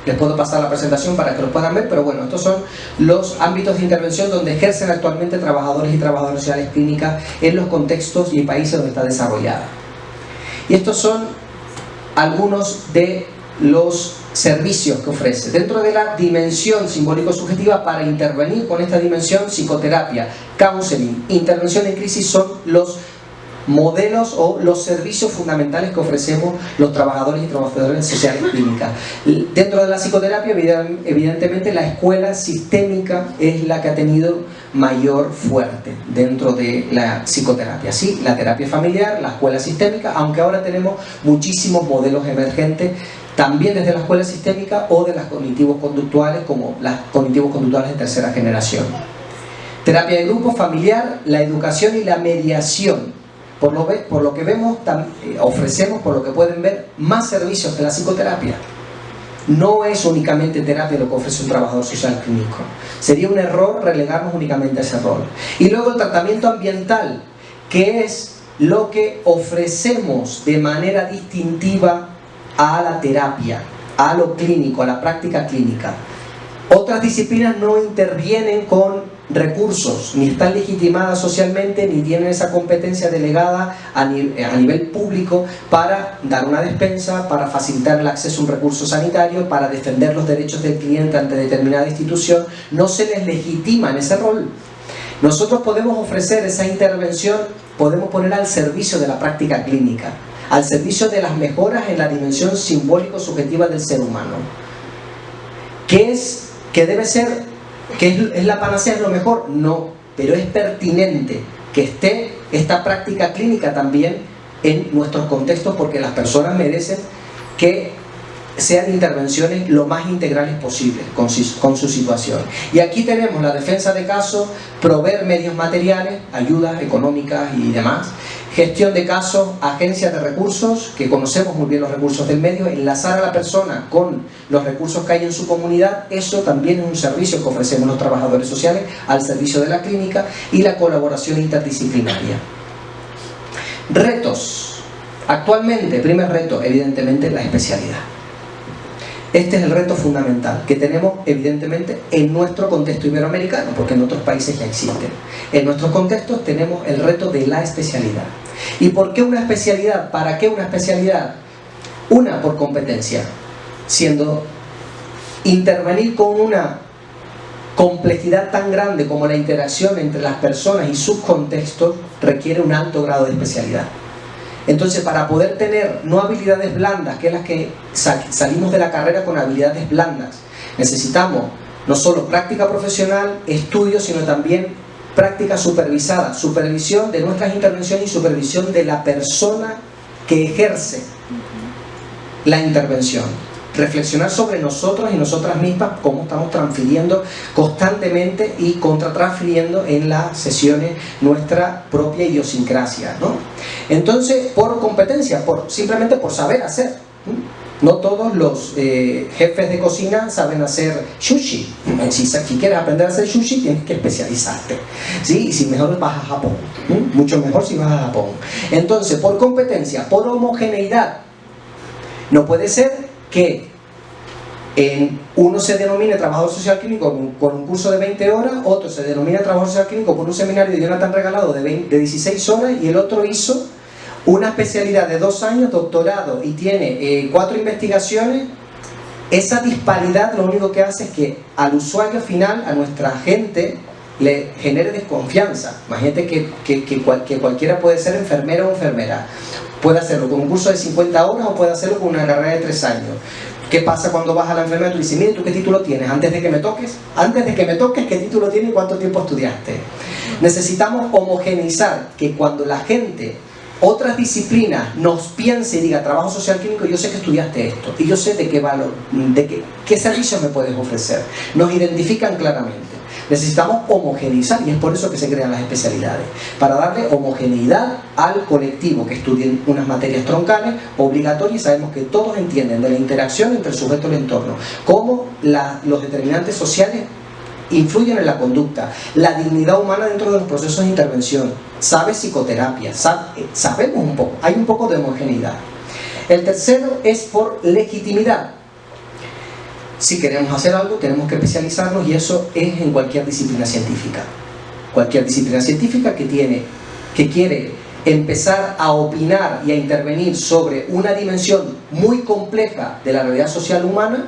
les puedo pasar la presentación para que los puedan ver, pero bueno, estos son los ámbitos de intervención donde ejercen actualmente trabajadores y trabajadoras sociales clínicas en los contextos y países donde está desarrollada. Y estos son algunos de los servicios que ofrece. Dentro de la dimensión simbólico-subjetiva, para intervenir con esta dimensión, psicoterapia, counseling, intervención en crisis son los modelos o los servicios fundamentales que ofrecemos los trabajadores y trabajadoras sociales clínicas. Dentro de la psicoterapia, evidentemente, la escuela sistémica es la que ha tenido mayor fuerte dentro de la psicoterapia. Sí, la terapia familiar, la escuela sistémica, aunque ahora tenemos muchísimos modelos emergentes también desde la escuela sistémica o de las cognitivos conductuales, como las cognitivos conductuales de tercera generación. Terapia de grupo, familiar, la educación y la mediación. Por lo que vemos, ofrecemos, por lo que pueden ver, más servicios que la psicoterapia. No es únicamente terapia lo que ofrece un trabajador social clínico. Sería un error relegarnos únicamente a ese rol. Y luego el tratamiento ambiental, que es lo que ofrecemos de manera distintiva a la terapia, a lo clínico, a la práctica clínica. Otras disciplinas no intervienen con recursos, ni están legitimadas socialmente, ni tienen esa competencia delegada a nivel público para dar una despensa, para facilitar el acceso a un recurso sanitario, para defender los derechos del cliente ante determinada institución. No se les legitima en ese rol. Nosotros podemos ofrecer esa intervención, podemos poner al servicio de la práctica clínica, al servicio de las mejoras en la dimensión simbólico-subjetiva del ser humano. ¿Que debe ser, que es la panacea, es lo mejor? No, pero es pertinente que esté esta práctica clínica también en nuestros contextos, porque las personas merecen que sean intervenciones lo más integrales posibles con su situación. Y aquí tenemos la defensa de casos, proveer medios materiales, ayudas económicas y demás, gestión de casos, agencias de recursos, que conocemos muy bien los recursos del medio, enlazar a la persona con los recursos que hay en su comunidad. Eso también es un servicio que ofrecemos los trabajadores sociales al servicio de la clínica, y la colaboración interdisciplinaria. Retos. Actualmente, primer reto, evidentemente, la especialidad. Este es el reto fundamental que tenemos, evidentemente, en nuestro contexto iberoamericano, porque en otros países ya existen. En nuestros contextos tenemos el reto de la especialidad. ¿Y por qué una especialidad? ¿Para qué una especialidad? Una, por competencia, siendo intervenir con una complejidad tan grande como la interacción entre las personas y sus contextos requiere un alto grado de especialidad. Entonces, para poder tener no habilidades blandas, que es las que salimos de la carrera con habilidades blandas, necesitamos no solo práctica profesional, estudio, sino también práctica supervisada, supervisión de nuestras intervenciones y supervisión de la persona que ejerce la intervención. Reflexionar sobre nosotros y nosotras mismas, cómo estamos transfiriendo constantemente y contratransfiriendo en las sesiones nuestra propia idiosincrasia, ¿no? Entonces, por competencia, simplemente por saber hacer. No todos los jefes de cocina saben hacer sushi. Si quieres aprender a hacer sushi, tienes que especializarte, ¿sí? Y si mejor vas a Japón, mucho mejor si vas a Japón. Entonces, por competencia, por homogeneidad, no puede ser que uno se denomine trabajador social clínico con un curso de 20 horas, otro se denomina trabajador social clínico con un seminario de Jonathan Regalado de 16 horas, y el otro hizo una especialidad de 2 años, doctorado, y tiene 4 investigaciones. Esa disparidad lo único que hace es que al usuario final, a nuestra gente, le genere desconfianza. Imagínate que cualquiera puede ser enfermero o enfermera. Puede hacerlo con un curso de 50 horas o puede hacerlo con una carrera de 3 años. ¿Qué pasa cuando vas a la enfermera y tú dices, mire, ¿tú qué título tienes? Antes de que me toques, ¿qué título tienes y cuánto tiempo estudiaste? Necesitamos homogeneizar, que cuando la gente, otras disciplinas, nos piense y diga trabajo social clínico, yo sé que estudiaste esto y yo sé de qué valor, qué servicios me puedes ofrecer. Nos identifican claramente. Necesitamos homogeneizar, y es por eso que se crean las especialidades, para darle homogeneidad al colectivo que estudie unas materias troncales obligatorias. Sabemos que todos entienden de la interacción entre el sujeto y el entorno, cómo los determinantes sociales influyen en la conducta, la dignidad humana dentro de los procesos de intervención, sabe psicoterapia, sabemos un poco, hay un poco de homogeneidad. El tercero es por legitimidad. Si queremos hacer algo, tenemos que especializarnos, y eso es en cualquier disciplina científica. Cualquier disciplina científica que quiere empezar a opinar y a intervenir sobre una dimensión muy compleja de la realidad social humana,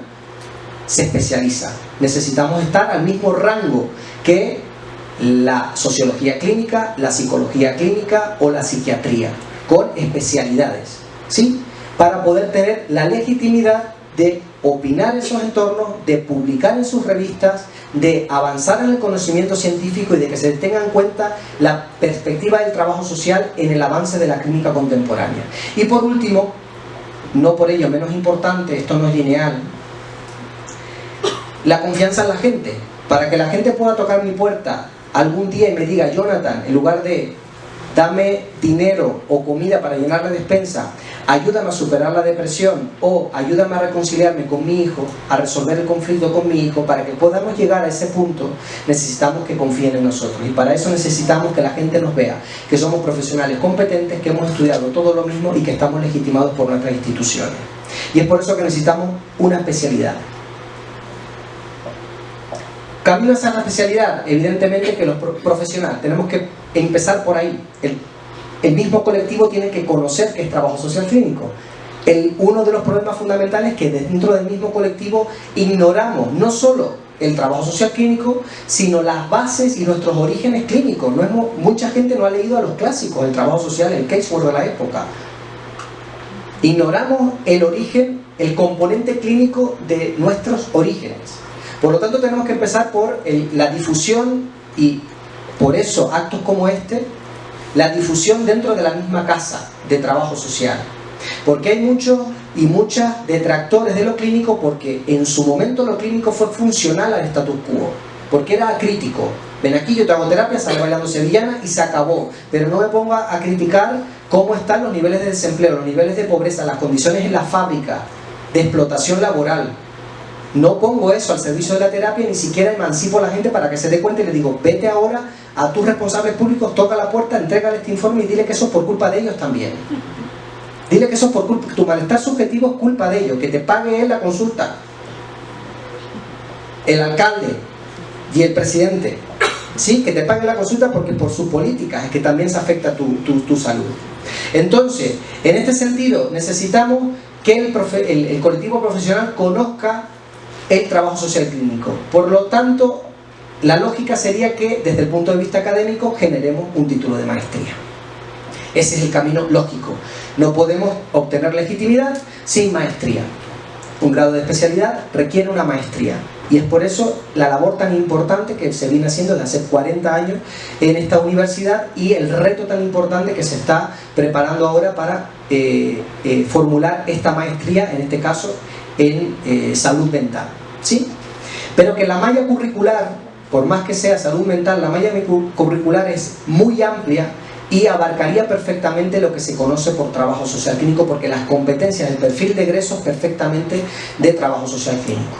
se especializa. Necesitamos estar al mismo rango que la sociología clínica, la psicología clínica o la psiquiatría, con especialidades, ¿sí? Para poder tener la legitimidad de opinar en esos entornos, de publicar en sus revistas, de avanzar en el conocimiento científico y de que se tenga en cuenta la perspectiva del trabajo social en el avance de la clínica contemporánea. Y por último, no por ello menos importante, esto no es lineal, la confianza en la gente. Para que la gente pueda tocar mi puerta algún día y me diga, Jonathan, en lugar de dame dinero o comida para llenar la despensa, ayúdame a superar la depresión, o ayúdame a reconciliarme con mi hijo, a resolver el conflicto con mi hijo, para que podamos llegar a ese punto, necesitamos que confíen en nosotros. Y para eso necesitamos que la gente nos vea, que somos profesionales competentes, que hemos estudiado todo lo mismo y que estamos legitimados por nuestras instituciones. Y es por eso que necesitamos una especialidad. Camino hacia la especialidad, evidentemente que los profesionales tenemos que empezar por ahí. El mismo colectivo tiene que conocer qué es trabajo social clínico. Uno de los problemas fundamentales es que dentro del mismo colectivo ignoramos no solo el trabajo social clínico, sino las bases y nuestros orígenes clínicos. Mucha gente no ha leído a los clásicos del trabajo social, el casework de la época. Ignoramos el origen, el componente clínico de nuestros orígenes. Por lo tanto, tenemos que empezar por la difusión, y por eso actos como este, la difusión dentro de la misma casa de trabajo social. Porque hay muchos y muchas detractores de lo clínico, porque en su momento lo clínico fue funcional al status quo, porque era crítico. Ven aquí, yo te hago terapia, salgo bailando sevillana y se acabó. Pero no me ponga a criticar cómo están los niveles de desempleo, los niveles de pobreza, las condiciones en la fábrica, de explotación laboral. No pongo eso al servicio de la terapia, ni siquiera emancipo a la gente para que se dé cuenta y le digo, vete ahora a tus responsables públicos, toca la puerta, entrégale este informe y dile que eso es por culpa de ellos también. Dile que eso es por culpa, tu malestar subjetivo es culpa de ellos, que te pague él la consulta, el alcalde y el presidente, ¿sí? Que te pague la consulta, porque por sus políticas es que también se afecta tu salud. Entonces, en este sentido, necesitamos que el colectivo profesional conozca el trabajo social clínico. Por lo tanto, la lógica sería que desde el punto de vista académico generemos un título de maestría. Ese es el camino lógico. No podemos obtener legitimidad sin maestría. Un grado de especialidad requiere una maestría. Y es por eso la labor tan importante que se viene haciendo desde hace 40 años en esta universidad y el reto tan importante que se está preparando ahora para formular esta maestría, en este caso en salud mental, ¿sí? Pero que la malla curricular, por más que sea salud mental, la malla curricular es muy amplia y abarcaría perfectamente lo que se conoce por trabajo social clínico, porque las competencias, el perfil de egresos perfectamente de trabajo social clínico.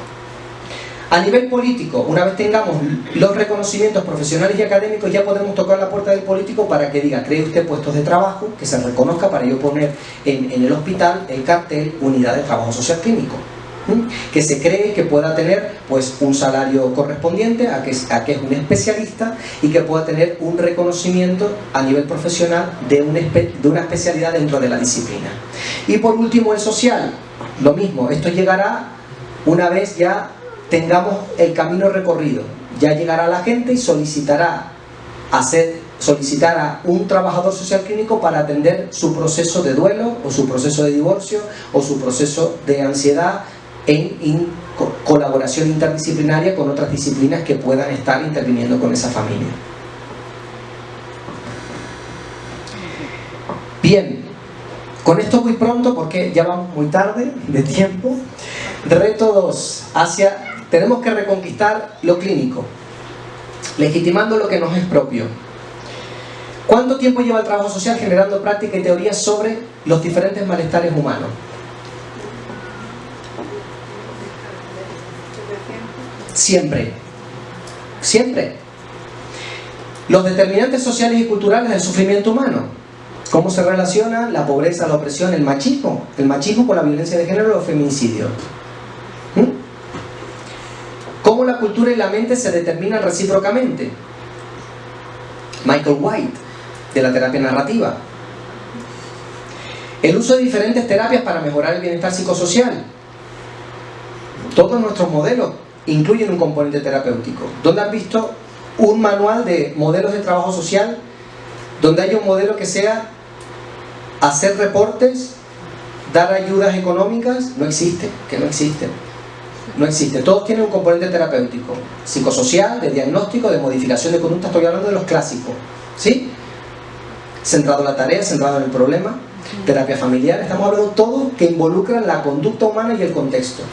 A nivel político, una vez tengamos los reconocimientos profesionales y académicos, ya podremos tocar la puerta del político para que diga, cree usted puestos de trabajo, que se reconozca para yo poner en el hospital el cartel unidad de trabajo social clínico. Que se cree que pueda tener pues un salario correspondiente a que es un especialista y que pueda tener un reconocimiento a nivel profesional de una especialidad dentro de la disciplina. Y por último el social, lo mismo, esto llegará una vez ya tengamos el camino recorrido, ya llegará la gente y solicitará un trabajador social clínico para atender su proceso de duelo o su proceso de divorcio o su proceso de ansiedad en colaboración interdisciplinaria con otras disciplinas que puedan estar interviniendo con esa familia. Bien, con esto voy pronto porque ya vamos muy tarde de tiempo. Reto 2, tenemos que reconquistar lo clínico, legitimando lo que nos es propio. ¿Cuánto tiempo lleva el trabajo social generando práctica y teoría sobre los diferentes malestares humanos? Siempre. Siempre. Los determinantes sociales y culturales del sufrimiento humano. ¿Cómo se relaciona la pobreza, la opresión, el machismo? El machismo con la violencia de género o el feminicidio. ¿Cómo la cultura y la mente se determinan recíprocamente? Michael White, de la terapia narrativa. El uso de diferentes terapias para mejorar el bienestar psicosocial. Todos nuestros modelos incluyen un componente terapéutico. ¿Dónde han visto un manual de modelos de trabajo social donde haya un modelo que sea hacer reportes, dar ayudas económicas? No existe, que no existe. No existe. Todos tienen un componente terapéutico, psicosocial, de diagnóstico, de modificación de conducta. Estoy hablando de los clásicos, ¿sí? Centrado en la tarea, centrado en el problema, terapia familiar. Estamos hablando de todo que involucran la conducta humana y el contexto,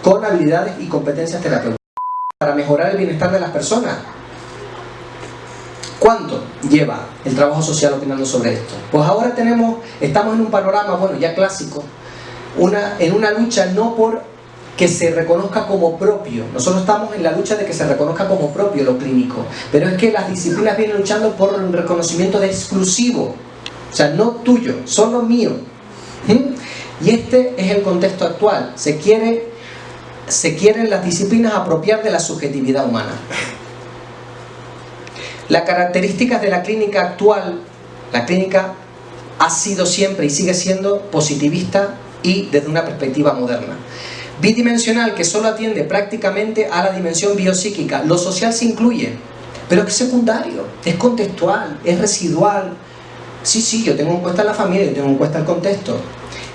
con habilidades y competencias terapéuticas para mejorar el bienestar de las personas. ¿Cuánto lleva el trabajo social opinando sobre esto? Pues ahora estamos en un panorama, bueno, ya clásico, en una lucha no por que se reconozca como propio. Nosotros estamos en la lucha de que se reconozca como propio lo clínico, pero es que las disciplinas vienen luchando por un reconocimiento de exclusivo, o sea, no tuyo, solo mío. Y este es el contexto actual. Se quieren las disciplinas apropiar de la subjetividad humana. Las características de la clínica actual, la clínica ha sido siempre y sigue siendo positivista y desde una perspectiva moderna. Bidimensional, que solo atiende prácticamente a la dimensión biopsíquica. Lo social se incluye, pero es secundario, es contextual, es residual. Sí, yo tengo en cuenta la familia, yo tengo en cuenta el contexto.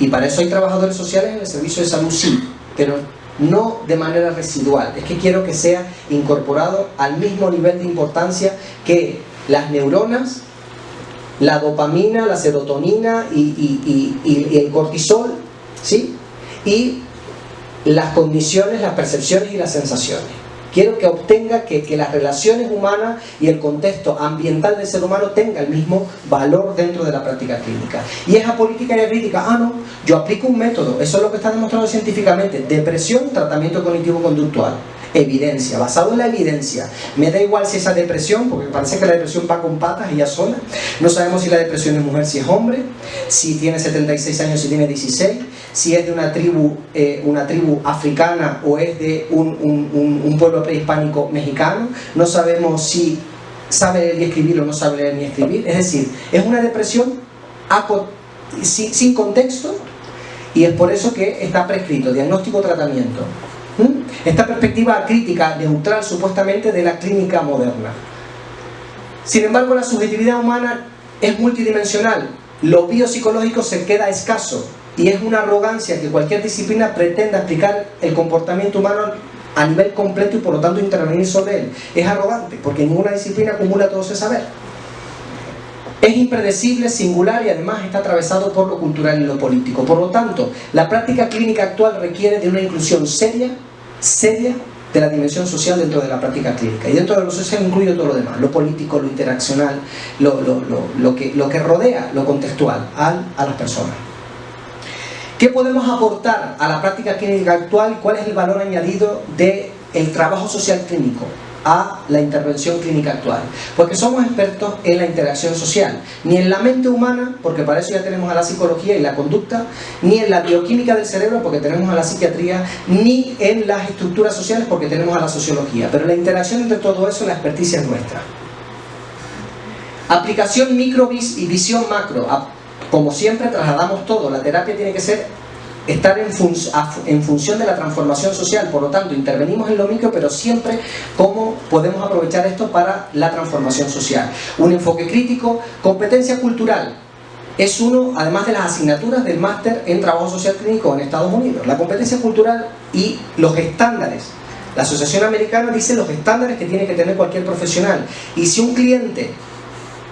Y para eso hay trabajadores sociales en el servicio de salud, sí, pero no de manera residual. Es que quiero que sea incorporado al mismo nivel de importancia que las neuronas, la dopamina, la serotonina y el cortisol, ¿sí? Y las condiciones, las percepciones y las sensaciones. Quiero que obtenga que las relaciones humanas y el contexto ambiental del ser humano tenga el mismo valor dentro de la práctica clínica. Y es apolítica y crítica. No, yo aplico un método, eso es lo que está demostrado científicamente. Depresión, tratamiento cognitivo-conductual. Evidencia, basado en la evidencia. Me da igual si esa depresión, porque parece que la depresión va con patas ella sola. No sabemos si la depresión es mujer, si es hombre, si tiene 76 años, si tiene 16, si es de una tribu africana o es de un pueblo prehispánico mexicano. No sabemos si sabe leer y escribir o no sabe leer ni escribir. Es decir, es una depresión sin contexto, y es por eso que está prescrito diagnóstico, tratamiento. Esta perspectiva crítica, neutral supuestamente, de la clínica moderna. Sin embargo, la subjetividad humana es multidimensional. Lo biopsicológico se queda escaso y es una arrogancia que cualquier disciplina pretenda explicar el comportamiento humano a nivel completo y por lo tanto intervenir sobre él. Es arrogante porque ninguna disciplina acumula todo ese saber. Es impredecible, singular y además está atravesado por lo cultural y lo político. Por lo tanto, la práctica clínica actual requiere de una inclusión seria de la dimensión social dentro de la práctica clínica. Y dentro de lo social incluye todo lo demás, lo político, lo interaccional, lo que rodea, lo contextual a las personas. ¿Qué podemos aportar a la práctica clínica actual y cuál es el valor añadido del trabajo social clínico a la intervención clínica actual? Porque somos expertos en la interacción social, ni en la mente humana, porque para eso ya tenemos a la psicología y la conducta, ni en la bioquímica del cerebro, porque tenemos a la psiquiatría, ni en las estructuras sociales, porque tenemos a la sociología. Pero la interacción entre todo eso, la experticia es nuestra. Aplicación micro y visión macro. Como siempre, trasladamos todo. La terapia tiene que estar en función de la transformación social. Por lo tanto, intervenimos en lo micro, pero siempre cómo podemos aprovechar esto para la transformación social. Un enfoque crítico. Competencia cultural. Es uno, además de las asignaturas del máster en trabajo social clínico en Estados Unidos. La competencia cultural y los estándares. La Asociación Americana dice los estándares que tiene que tener cualquier profesional. Y si un cliente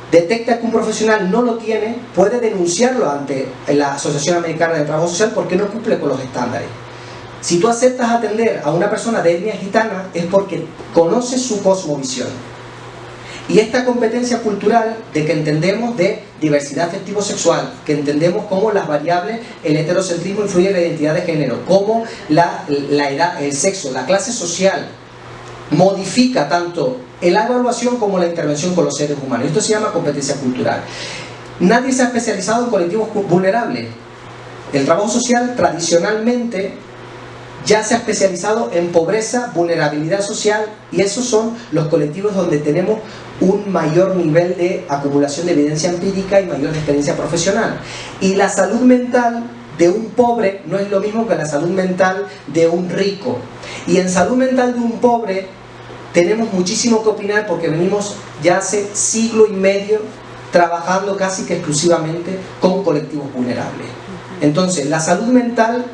detecta que un profesional no lo tiene, puede denunciarlo ante la Asociación Americana de Trabajo Social porque no cumple con los estándares. Si tú aceptas atender a una persona de etnia gitana es porque conoces su cosmovisión. Y esta competencia cultural de que entendemos de diversidad afectivo-sexual, que entendemos cómo las variables, el heterocentrismo influye en la identidad de género, cómo la edad, el sexo, la clase social modifica tanto la evaluación como la intervención con los seres humanos. Esto se llama competencia cultural. Nadie se ha especializado en colectivos vulnerables. El trabajo social tradicionalmente ya se ha especializado en pobreza, vulnerabilidad social, y esos son los colectivos donde tenemos un mayor nivel de acumulación de evidencia empírica y mayor experiencia profesional. Y la salud mental de un pobre no es lo mismo que la salud mental de un rico. Y en salud mental de un pobre tenemos muchísimo que opinar porque venimos ya hace siglo y medio trabajando casi que exclusivamente con colectivos vulnerables. Entonces, la salud mental,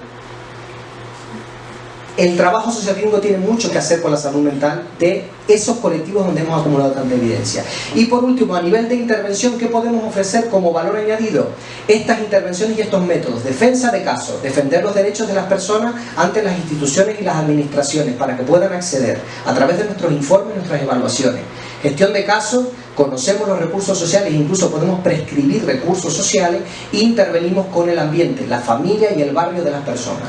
el trabajo social clínico tiene mucho que hacer con la salud mental de esos colectivos donde hemos acumulado tanta evidencia. Y por último, a nivel de intervención, ¿qué podemos ofrecer como valor añadido? Estas intervenciones y estos métodos. Defensa de casos, defender los derechos de las personas ante las instituciones y las administraciones para que puedan acceder a través de nuestros informes y nuestras evaluaciones. Gestión de casos, conocemos los recursos sociales, incluso podemos prescribir recursos sociales e intervenimos con el ambiente, la familia y el barrio de las personas.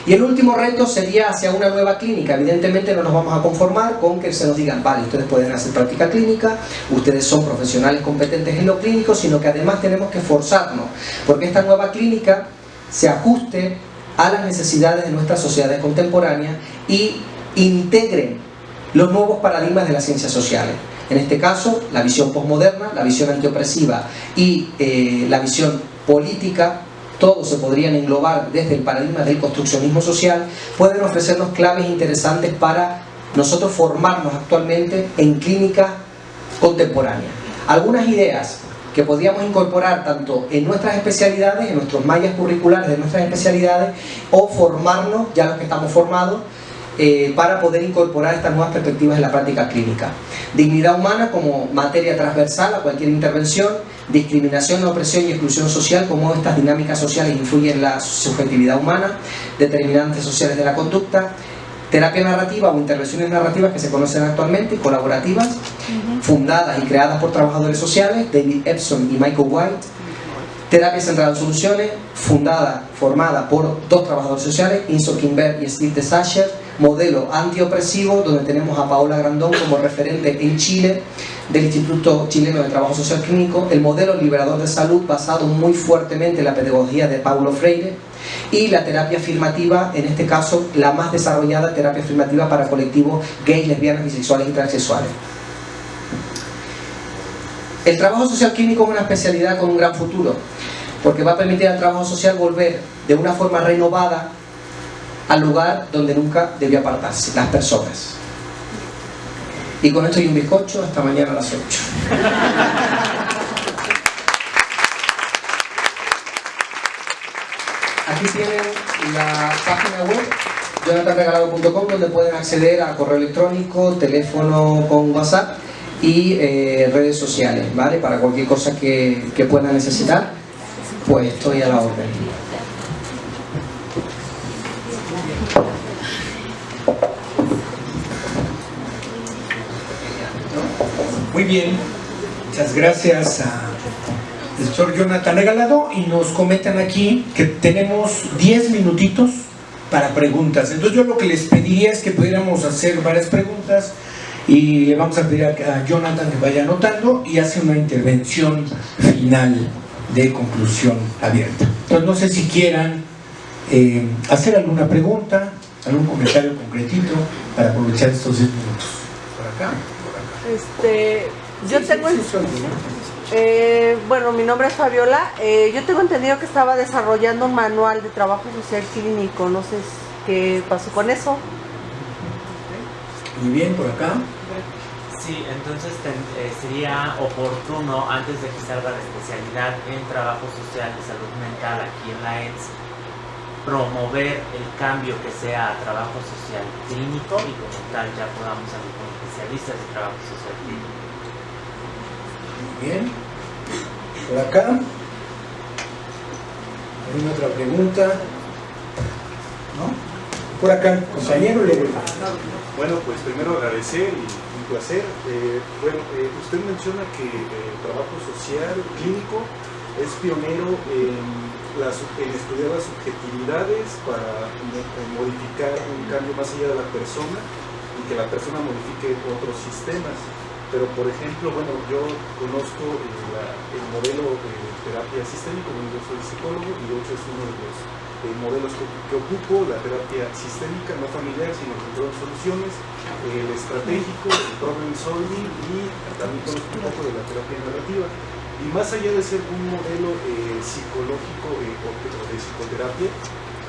Y el último reto sería hacia una nueva clínica. Evidentemente no nos vamos a conformar con que se nos digan, vale, ustedes pueden hacer práctica clínica, ustedes son profesionales competentes en lo clínico, sino que además tenemos que forzarnos, porque esta nueva clínica se ajuste a las necesidades de nuestras sociedades contemporáneas y integre los nuevos paradigmas de las ciencias sociales. En este caso, la visión posmoderna, la visión antiopresiva y la visión política, todos se podrían englobar desde el paradigma del construccionismo social, pueden ofrecernos claves interesantes para nosotros formarnos actualmente en clínica contemporánea. Algunas ideas que podríamos incorporar tanto en nuestras especialidades, en nuestros mallas curriculares de nuestras especialidades, o formarnos, ya los que estamos formados, para poder incorporar estas nuevas perspectivas en la práctica clínica. Dignidad humana como materia transversal a cualquier intervención, discriminación, opresión y exclusión social, cómo estas dinámicas sociales influyen en la subjetividad humana, determinantes sociales de la conducta, terapia narrativa o intervenciones narrativas que se conocen actualmente, colaborativas, fundadas y creadas por trabajadores sociales, David Epson y Michael White, terapia centrada en soluciones, formada por dos trabajadores sociales, Insoo Kim Berg y Steve Sacher, modelo antiopresivo, donde tenemos a Paola Grandón como referente en Chile del Instituto Chileno de Trabajo Social Clínico, el modelo liberador de salud basado muy fuertemente en la pedagogía de Paulo Freire, y la terapia afirmativa, en este caso la más desarrollada terapia afirmativa para colectivos gays, lesbianas, bisexuales y transexuales. El trabajo social clínico es una especialidad con un gran futuro, porque va a permitir al trabajo social volver de una forma renovada al lugar donde nunca debió apartarse, las personas. Y con esto y un bizcocho, hasta mañana a las 8. Aquí tienen la página web jonathanregalado.com, donde pueden acceder a correo electrónico, teléfono con WhatsApp y redes sociales, ¿vale? Para cualquier cosa que puedan necesitar, pues estoy a la orden. Muy bien, muchas gracias al doctor Jonathan Regalado, y nos comentan aquí que tenemos 10 minutitos para preguntas. Entonces yo lo que les pediría es que pudiéramos hacer varias preguntas y le vamos a pedir a Jonathan que vaya anotando y hace una intervención final de conclusión abierta. Entonces no sé si quieran hacer alguna pregunta, algún comentario concretito para aprovechar estos 10 minutos. Por acá, por acá. Yo tengo bueno, mi nombre es Fabiola. Yo tengo entendido que estaba desarrollando un manual de trabajo social clínico. No sé qué pasó con eso. Muy bien, por acá. Sí, entonces sería oportuno, antes de que salga la especialidad en trabajo social y salud mental aquí en la ETS, promover el cambio que sea a trabajo social clínico y como tal ya podamos hablar con especialistas de trabajo social clínico. Muy bien. Por acá. ¿Alguna otra pregunta? ¿No? Por acá, compañero. Bueno, pues primero agradecer y un placer. Usted menciona que el trabajo social clínico es pionero en estudiar las subjetividades para modificar un cambio más allá de la persona y que la persona modifique otros sistemas. Pero, por ejemplo, yo conozco el modelo de terapia sistémica, yo soy psicólogo y de hecho es uno de los modelos que ocupo, la terapia sistémica, no familiar, sino el control de soluciones, el estratégico, el problem solving, y también conozco un poco de la terapia narrativa. Y más allá de ser un modelo psicológico o de psicoterapia,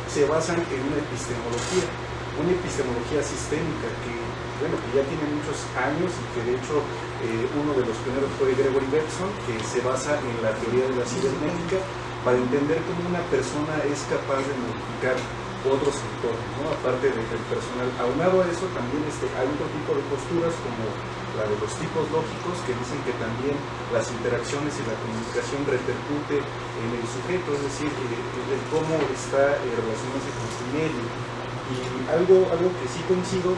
se basan en una epistemología sistémica que ya tiene muchos años y que de hecho uno de los pioneros fue Gregory Bateson, que se basa en la teoría de la cibernética para entender cómo una persona es capaz de modificar otros entornos, ¿no? Aparte del personal. Aunado a eso también hay otro tipo de posturas como la de los tipos lógicos, que dicen que también las interacciones y la comunicación repercute en el sujeto, es decir, el cómo está relacionándose con su medio. Y algo que sí coincido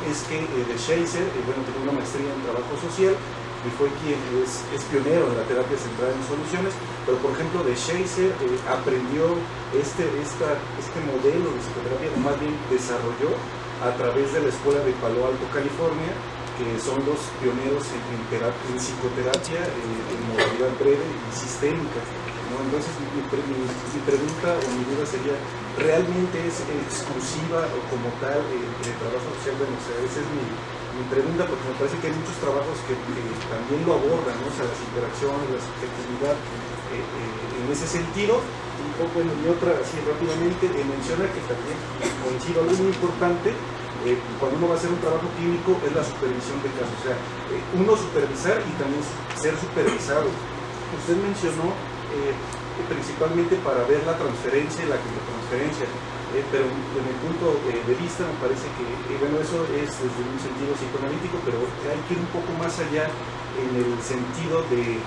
es que de Shazer, tengo una maestría en trabajo social y fue quien es pionero en la terapia centrada en soluciones, pero por ejemplo de Shazer aprendió este modelo de psicoterapia, o más bien desarrolló a través de la escuela de Palo Alto, California, que son los pioneros en psicoterapia en modalidad breve y sistémica, ¿no? Entonces mi pregunta o mi duda sería, ¿realmente es exclusiva o como tal el trabajo social? Bueno, esa es mi pregunta, porque me parece que hay muchos trabajos que también lo abordan, ¿no? O sea, las interacciones, la subjetividad en ese sentido. Y otra, así rápidamente, menciona que también coincido algo muy importante. Cuando uno va a hacer un trabajo clínico es la supervisión de casos, o sea, uno supervisar y también ser supervisado. Usted mencionó principalmente para ver la transferencia y la contratransferencia, pero desde mi punto de vista me parece que, eso es desde un sentido psicoanalítico, pero hay que ir un poco más allá en el sentido de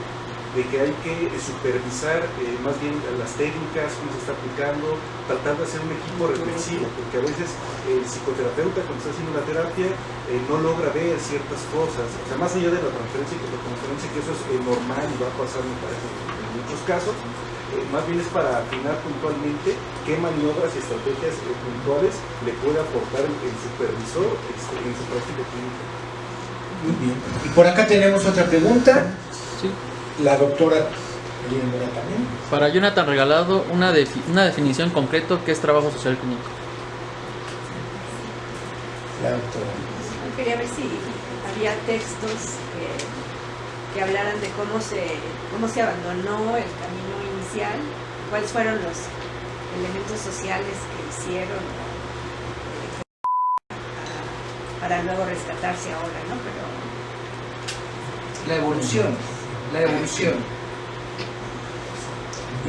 que hay que supervisar más bien las técnicas, cómo se está aplicando, tratar de hacer un equipo reflexivo, porque a veces el psicoterapeuta cuando está haciendo la terapia no logra ver ciertas cosas, o sea, más allá de la transferencia y contratransferencia, que eso es normal y va a pasar, me parece, en muchos casos, más bien es para afinar puntualmente qué maniobras y estrategias puntuales le puede aportar el supervisor en su práctica clínica. Muy bien. Y por acá tenemos otra pregunta. Sí. La doctora Elena también. Para Jonathan Regalado, una definición concreta, ¿qué es trabajo social clínico? La doctora. Quería ver si había textos que hablaran de cómo se abandonó el camino inicial, cuáles fueron los elementos sociales que hicieron para luego rescatarse ahora, ¿no? Pero La evolución.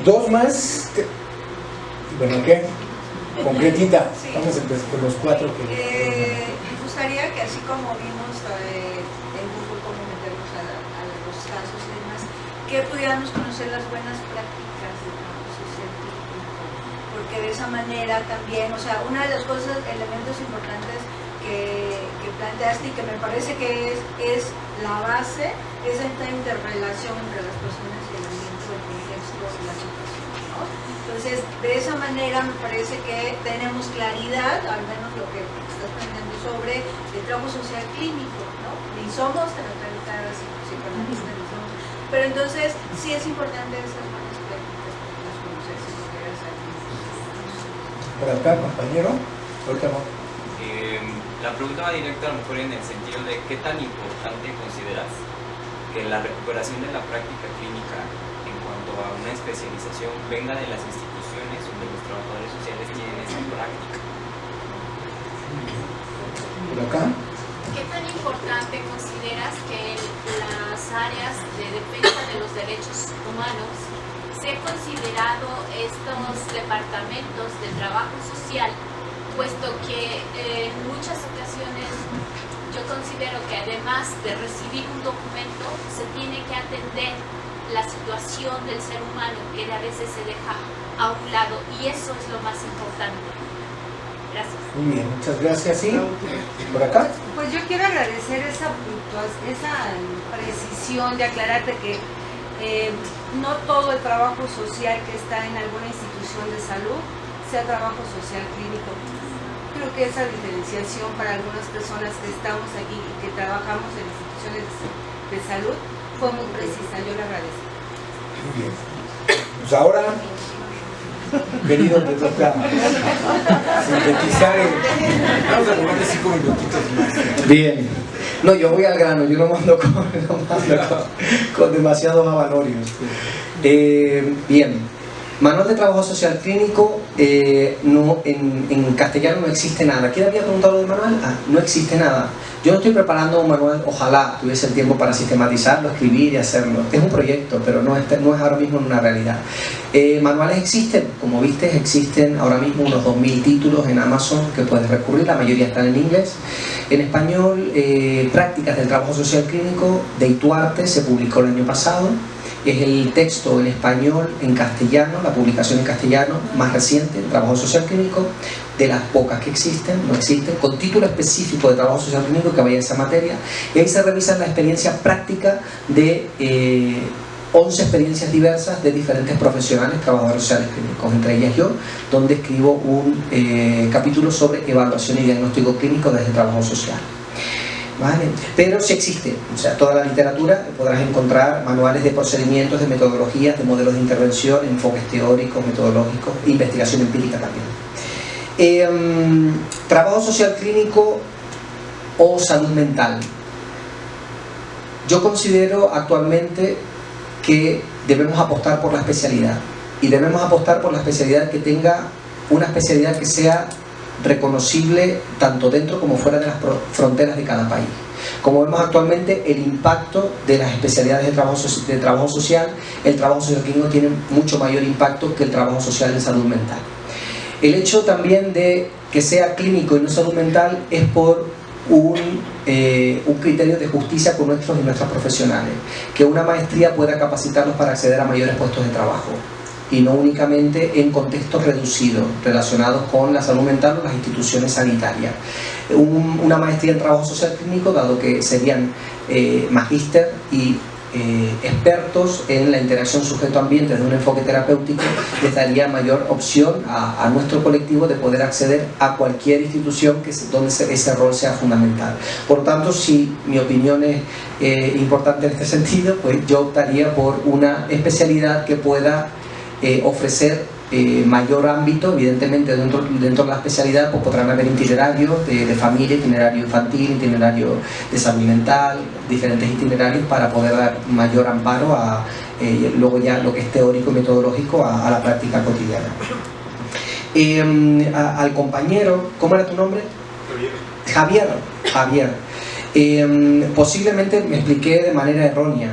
Dos más. Bueno, ¿qué? Concretita. Sí. Vamos a empezar con los cuatro que... Me gustaría que así como vimos en Google cómo meternos a los casos y demás, que pudiéramos conocer las buenas prácticas de trabajo social clínico, porque de esa manera también, o sea, una de las cosas, elementos importantes que planteaste y que me parece que es la base, es esta interrelación entre las personas y el ambiente, el contexto y la situación, ¿no? Entonces, de esa manera me parece que tenemos claridad, al menos lo que estás planteando sobre el trabajo social clínico, ¿no? Ni somos terapeutas, psicoanalistas, ni somos. Pero entonces, sí es importante esas buenas prácticas para las conocer si pudieras aquí. Por acá, compañero. Ahorita no. La pregunta va directa a lo mejor en el sentido de qué tan importante consideras que la recuperación de la práctica clínica en cuanto a una especialización venga de las instituciones donde los trabajadores sociales tienen esa práctica. Por acá. ¿Qué tan importante consideras que las áreas de defensa de los derechos humanos se han considerado estos departamentos de trabajo social, puesto que en muchas ocasiones yo considero que además de recibir un documento se tiene que atender la situación del ser humano que a veces se deja a un lado, y eso es lo más importante. Gracias. Muy bien, muchas gracias. ¿Sí? ¿Por acá? Pues yo quiero agradecer esa precisión de aclararte que no todo el trabajo social que está en alguna institución de salud sea trabajo social clínico. Creo que esa diferenciación para algunas personas que estamos aquí y que trabajamos en instituciones de salud fue muy precisa, yo le agradezco. Muy bien. Pues ahora, querido, te toca sintetizar. Vamos a tomarle 5 minutitos más. Bien. No, yo voy al grano, yo no mando con demasiados avalorios. Bien. Manual de Trabajo Social Clínico, en castellano no existe nada. ¿Quién había preguntado lo del manual? No existe nada. Yo no estoy preparando un manual, ojalá tuviese el tiempo para sistematizarlo, escribir y hacerlo. Es un proyecto, pero no es ahora mismo una realidad. Manuales existen, como viste, existen ahora mismo unos 2000 títulos en Amazon que puedes recurrir, la mayoría están en inglés. En español, Prácticas del Trabajo Social Clínico de Ituarte se publicó el año pasado. Es el texto en español, en castellano, la publicación en castellano más reciente, Trabajo Social Clínico, de las pocas que existen, no existen, con título específico de Trabajo Social Clínico que vaya a esa materia, y ahí se revisan la experiencia práctica de 11 experiencias diversas de diferentes profesionales, trabajadores sociales clínicos, entre ellas yo, donde escribo un capítulo sobre evaluación y diagnóstico clínico desde el trabajo social. ¿Vale? Pero sí existe, o sea, toda la literatura podrás encontrar manuales de procedimientos, de metodologías, de modelos de intervención, enfoques teóricos, metodológicos, investigación empírica también. Trabajo social clínico o salud mental. Yo considero actualmente que debemos apostar por la especialidad, y debemos apostar por la especialidad que tenga una especialidad que sea reconocible tanto dentro como fuera de las fronteras de cada país. Como vemos actualmente, el impacto de las especialidades de trabajo social, el trabajo social clínico tiene mucho mayor impacto que el trabajo social en salud mental. El hecho también de que sea clínico y no salud mental es por un criterio de justicia con nuestros y nuestras profesionales, que una maestría pueda capacitarlos para acceder a mayores puestos de trabajo, y no únicamente en contextos reducidos relacionados con la salud mental o las instituciones sanitarias. Una maestría en trabajo social clínico, dado que serían magíster y expertos en la interacción sujeto-ambiente desde un enfoque terapéutico, les daría mayor opción a nuestro colectivo de poder acceder a cualquier institución donde ese rol sea fundamental. Por lo tanto, si mi opinión es importante en este sentido, pues yo optaría por una especialidad que pueda ofrecer mayor ámbito. Evidentemente dentro de la especialidad pues podrán haber itinerarios de familia, itinerario infantil, itinerario de salud mental, diferentes itinerarios para poder dar mayor amparo a luego ya lo que es teórico y metodológico a la práctica cotidiana. Al compañero, ¿cómo era tu nombre? Javier. Javier. Posiblemente me expliqué de manera errónea.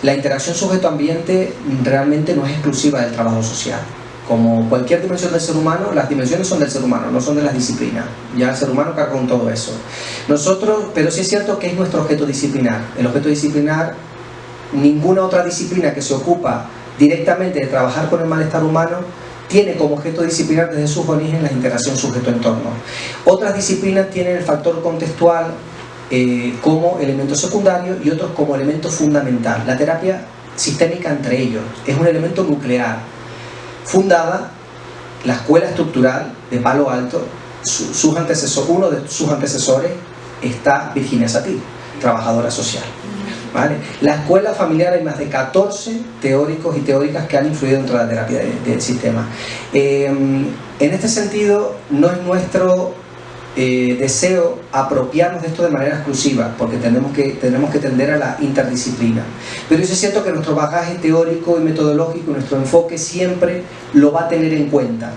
La interacción sujeto-ambiente realmente no es exclusiva del trabajo social. Como cualquier dimensión del ser humano, las dimensiones son del ser humano, no son de las disciplinas. Ya el ser humano carga con todo eso. Pero sí es cierto que es nuestro objeto disciplinar. El objeto disciplinar, ninguna otra disciplina que se ocupa directamente de trabajar con el malestar humano tiene como objeto disciplinar desde sus orígenes la interacción sujeto-entorno. Otras disciplinas tienen el factor contextual como elemento secundario y otros como elemento fundamental. La terapia sistémica entre ellos es un elemento nuclear. Fundada la escuela estructural de Palo Alto, uno de sus antecesores está Virginia Satir, trabajadora social. ¿Vale? La escuela familiar, hay más de 14 teóricos y teóricas que han influido dentro de la terapia del sistema. En este sentido, no es nuestro deseo apropiarnos de esto de manera exclusiva, porque tenemos que tender a la interdisciplina. Pero es cierto que nuestro bagaje teórico y metodológico, nuestro enfoque siempre lo va a tener en cuenta.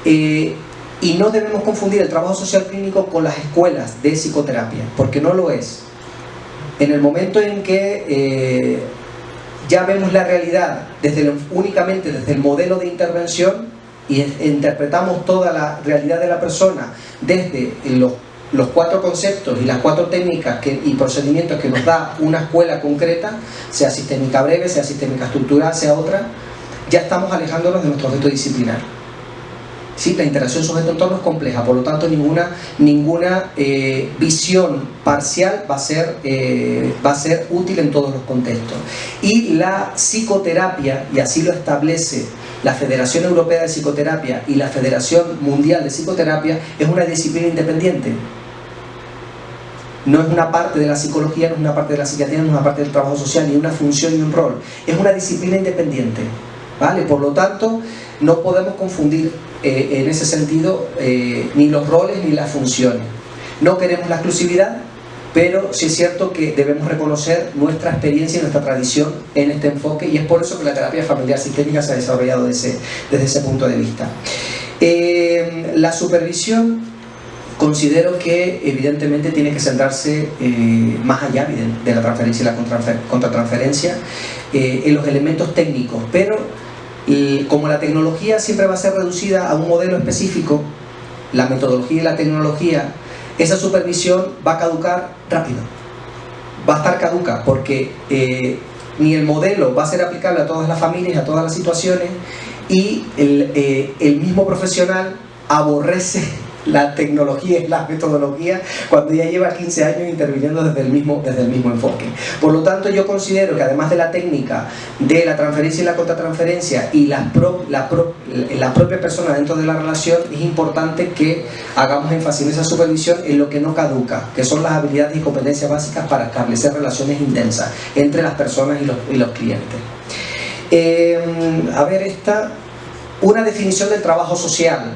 Y no debemos confundir el trabajo social clínico con las escuelas de psicoterapia, porque no lo es. En el momento en que ya vemos la realidad únicamente desde el modelo de intervención y interpretamos toda la realidad de la persona desde los 4 conceptos y las 4 técnicas y procedimientos que nos da una escuela concreta, sea sistémica breve, sea sistémica estructural, sea otra, ya estamos alejándonos de nuestro objeto disciplinar. ¿Sí? La interacción sujeto-entorno es compleja, por lo tanto ninguna visión parcial va a ser útil en todos los contextos. Y la psicoterapia, y así lo establece la Federación Europea de Psicoterapia y la Federación Mundial de Psicoterapia, es una disciplina independiente. No es una parte de la psicología, no es una parte de la psiquiatría, no es una parte del trabajo social, ni una función ni un rol. Es una disciplina independiente, ¿vale? Por lo tanto, no podemos confundir en ese sentido ni los roles ni las funciones. No queremos la exclusividad, pero sí es cierto que debemos reconocer nuestra experiencia y nuestra tradición en este enfoque, y es por eso que la terapia familiar sistémica se ha desarrollado desde ese punto de vista. La supervisión, considero que evidentemente tiene que centrarse más allá de la transferencia y la contratransferencia en los elementos técnicos, pero como la tecnología siempre va a ser reducida a un modelo específico, la metodología y la tecnología, esa supervisión va a caducar rápido, va a estar caduca, porque ni el modelo va a ser aplicable a todas las familias, a todas las situaciones, y el mismo profesional aborrece la tecnología y la metodología cuando ya lleva 15 años interviniendo desde el mismo enfoque. Por lo tanto, yo considero que además de la técnica de la transferencia y la contratransferencia y la propia persona dentro de la relación, es importante que hagamos énfasis en esa supervisión en lo que no caduca, que son las habilidades y competencias básicas para establecer relaciones intensas entre las personas y los clientes. Una definición del trabajo social.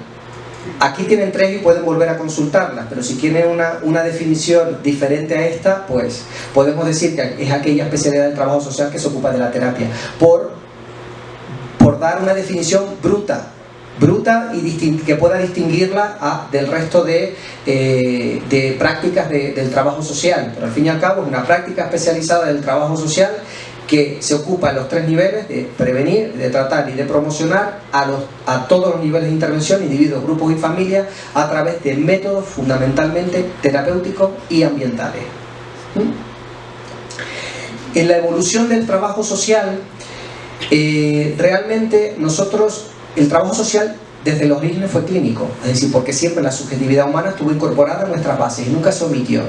Aquí tienen 3 y pueden volver a consultarlas, pero si quieren una definición diferente a esta, pues podemos decir que es aquella especialidad del trabajo social que se ocupa de la terapia, por dar una definición bruta y que pueda distinguirla del resto de prácticas del trabajo social. Pero al fin y al cabo es una práctica especializada del trabajo social que se ocupa en los 3 niveles de prevenir, de tratar y de promocionar a todos los niveles de intervención, individuos, grupos y familias, a través de métodos fundamentalmente terapéuticos y ambientales. En la evolución del trabajo social, realmente el trabajo social desde los orígenes fue clínico, es decir, porque siempre la subjetividad humana estuvo incorporada en nuestras bases y nunca se omitió.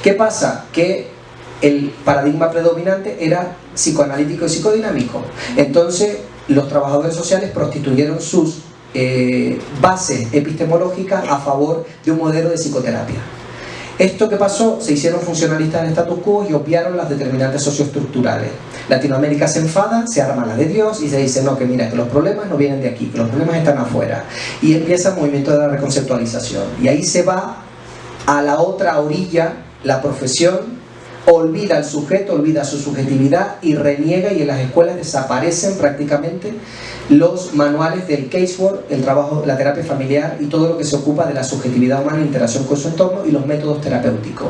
¿Qué pasa? Que el paradigma predominante era psicoanalítico y psicodinámico. Entonces, los trabajadores sociales prostituyeron sus bases epistemológicas a favor de un modelo de psicoterapia. ¿Esto qué pasó? Se hicieron funcionalistas del status quo y obviaron las determinantes socioestructurales. Latinoamérica se enfada, se arma la de Dios y se dice, no, que mira, que los problemas no vienen de aquí, que los problemas están afuera. Y empieza el movimiento de la reconceptualización. Y ahí se va a la otra orilla, la profesión olvida al sujeto, olvida su subjetividad y reniega, y en las escuelas desaparecen prácticamente los manuales del casework, el trabajo, la terapia familiar y todo lo que se ocupa de la subjetividad humana, interacción con su entorno y los métodos terapéuticos.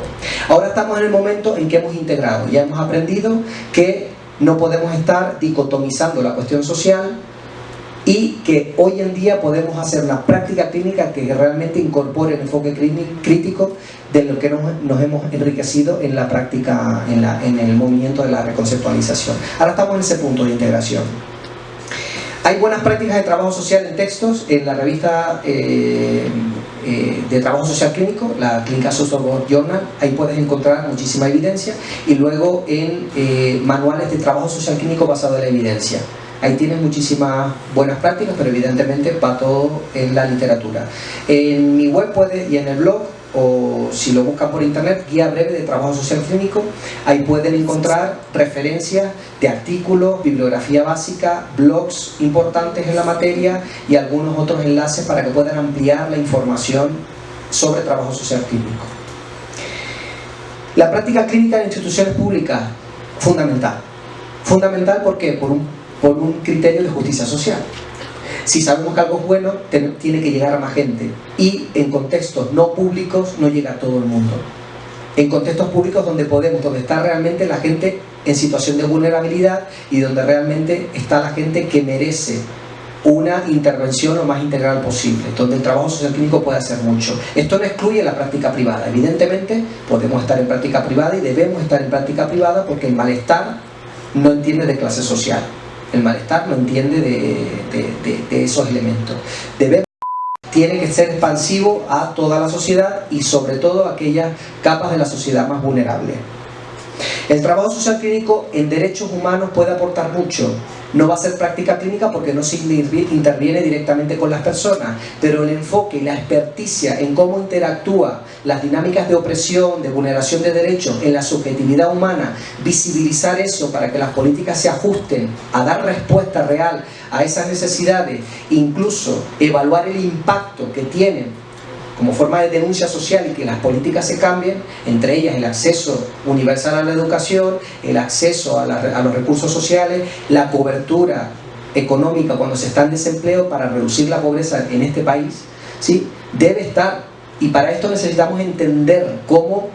Ahora estamos en el momento en que hemos integrado, ya hemos aprendido que no podemos estar dicotomizando la cuestión social y que hoy en día podemos hacer una práctica clínica que realmente incorpore el enfoque crítico de lo que nos hemos enriquecido en la práctica, en el movimiento de la reconceptualización. Ahora estamos en ese punto de integración. Hay buenas prácticas de trabajo social en textos, en la revista de trabajo social clínico, la Clinical Social Work Journal, ahí puedes encontrar muchísima evidencia, y luego en manuales de trabajo social clínico basado en la evidencia. Ahí tienes muchísimas buenas prácticas, pero evidentemente va todo en la literatura. En mi web y en el blog, o si lo buscan por internet, guía breve de trabajo social clínico, ahí pueden encontrar referencias de artículos, bibliografía básica, blogs importantes en la materia y algunos otros enlaces para que puedan ampliar la información sobre trabajo social clínico. La práctica clínica en instituciones públicas, fundamental. Fundamental, ¿por qué? Por un criterio de justicia social. Si sabemos que algo es bueno, tiene que llegar a más gente, y en contextos no públicos no llega a todo el mundo. En contextos públicos donde está realmente la gente en situación de vulnerabilidad y donde realmente está la gente que merece una intervención lo más integral posible, donde el trabajo social clínico puede hacer mucho. Esto no excluye la práctica privada. Evidentemente podemos estar en práctica privada y debemos estar en práctica privada, porque el malestar no entiende de clase social. El malestar no entiende de esos elementos. Tiene que ser expansivo a toda la sociedad y sobre todo a aquellas capas de la sociedad más vulnerables. El trabajo social clínico en derechos humanos puede aportar mucho. No va a ser práctica clínica porque no se interviene directamente con las personas, pero el enfoque y la experticia en cómo interactúa las dinámicas de opresión, de vulneración de derechos en la subjetividad humana, visibilizar eso para que las políticas se ajusten a dar respuesta real a esas necesidades, incluso evaluar el impacto que tienen como forma de denuncia social y que las políticas se cambien, entre ellas el acceso universal a la educación, el acceso a los recursos sociales, la cobertura económica cuando se está en desempleo para reducir la pobreza en este país, ¿sí? Debe estar, y para esto necesitamos entender cómo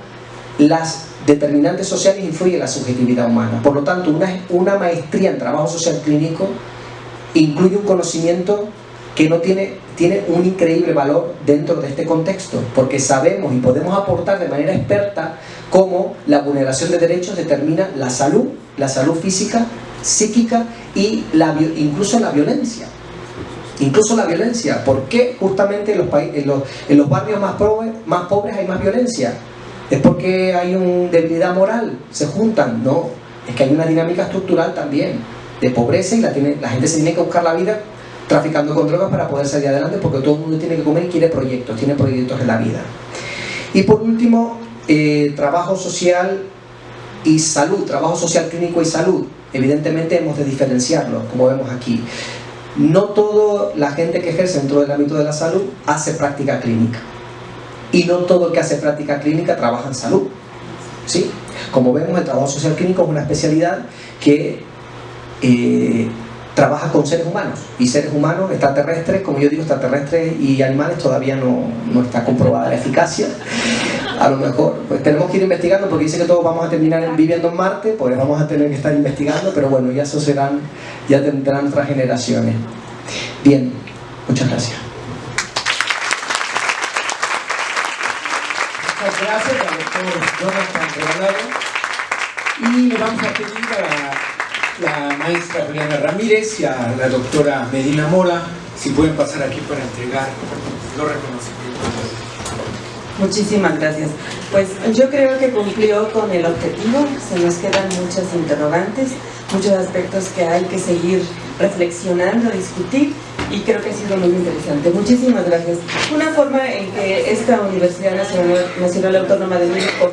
las determinantes sociales influyen en la subjetividad humana. Por lo tanto, una maestría en trabajo social clínico incluye un conocimiento que tiene un increíble valor dentro de este contexto, porque sabemos y podemos aportar de manera experta cómo la vulneración de derechos determina la salud física, psíquica y incluso la violencia. Incluso la violencia. ¿Por qué justamente en los barrios más pobres hay más violencia? ¿Es porque hay una debilidad moral? ¿Se juntan? No, es que hay una dinámica estructural también de pobreza, y la gente se tiene que buscar la vida traficando con drogas para poder salir adelante, porque todo el mundo tiene que comer y tiene proyectos en la vida. Y por último, trabajo social y salud, trabajo social clínico y salud. Evidentemente hemos de diferenciarlos, como vemos aquí. No toda la gente que ejerce dentro del ámbito de la salud hace práctica clínica, y no todo el que hace práctica clínica trabaja en salud, ¿sí? Como vemos, el trabajo social clínico es una especialidad que trabaja con seres humanos, y seres humanos extraterrestres, como yo digo, extraterrestres y animales, todavía no está comprobada la eficacia. A lo mejor pues tenemos que ir investigando, porque dice que todos vamos a terminar viviendo en Marte, pues vamos a tener que estar investigando, pero bueno, ya tendrán otras generaciones. Bien, muchas gracias. Muchas gracias al doctor Jonathan Regalado, y le vamos a pedir a la maestra Juliana Ramírez y a la doctora Medina Mora si pueden pasar aquí para entregar los reconocimientos. Muchísimas gracias. Pues yo creo que cumplió con el objetivo. Se nos quedan muchas interrogantes, muchos aspectos que hay que seguir reflexionando, discutir, y creo que ha sido muy interesante. Muchísimas gracias. Una forma en que esta Universidad Nacional Autónoma de México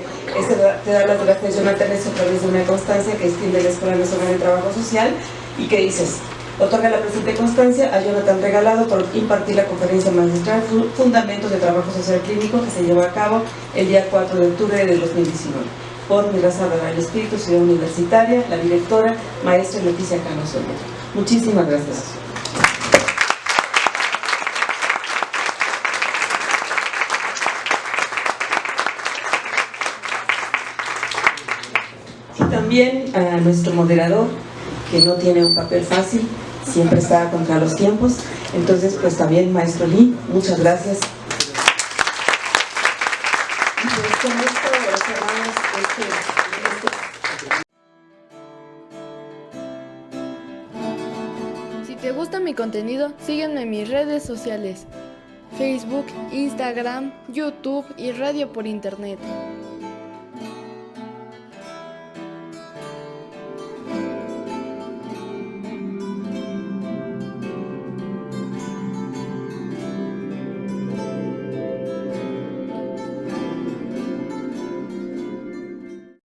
te da las gracias, Jonathan, es a través de una constancia que extiende la Escuela Nacional de Trabajo Social, y que dices: otorga la presente constancia a Jonathan Regalado por impartir la conferencia magistral Fundamentos de Trabajo Social Clínico, que se llevó a cabo el día 4 de octubre de 2019. por mi raza del espíritu, Ciudad Universitaria, la directora, maestra Leticia Cano Soler. Muchísimas gracias. Y también a nuestro moderador, que no tiene un papel fácil, siempre está contra los tiempos. Entonces, pues también, maestro Lee, muchas gracias. Y pues con esto cerramos Si te gusta mi contenido, sígueme en mis redes sociales: Facebook, Instagram, YouTube y radio por internet.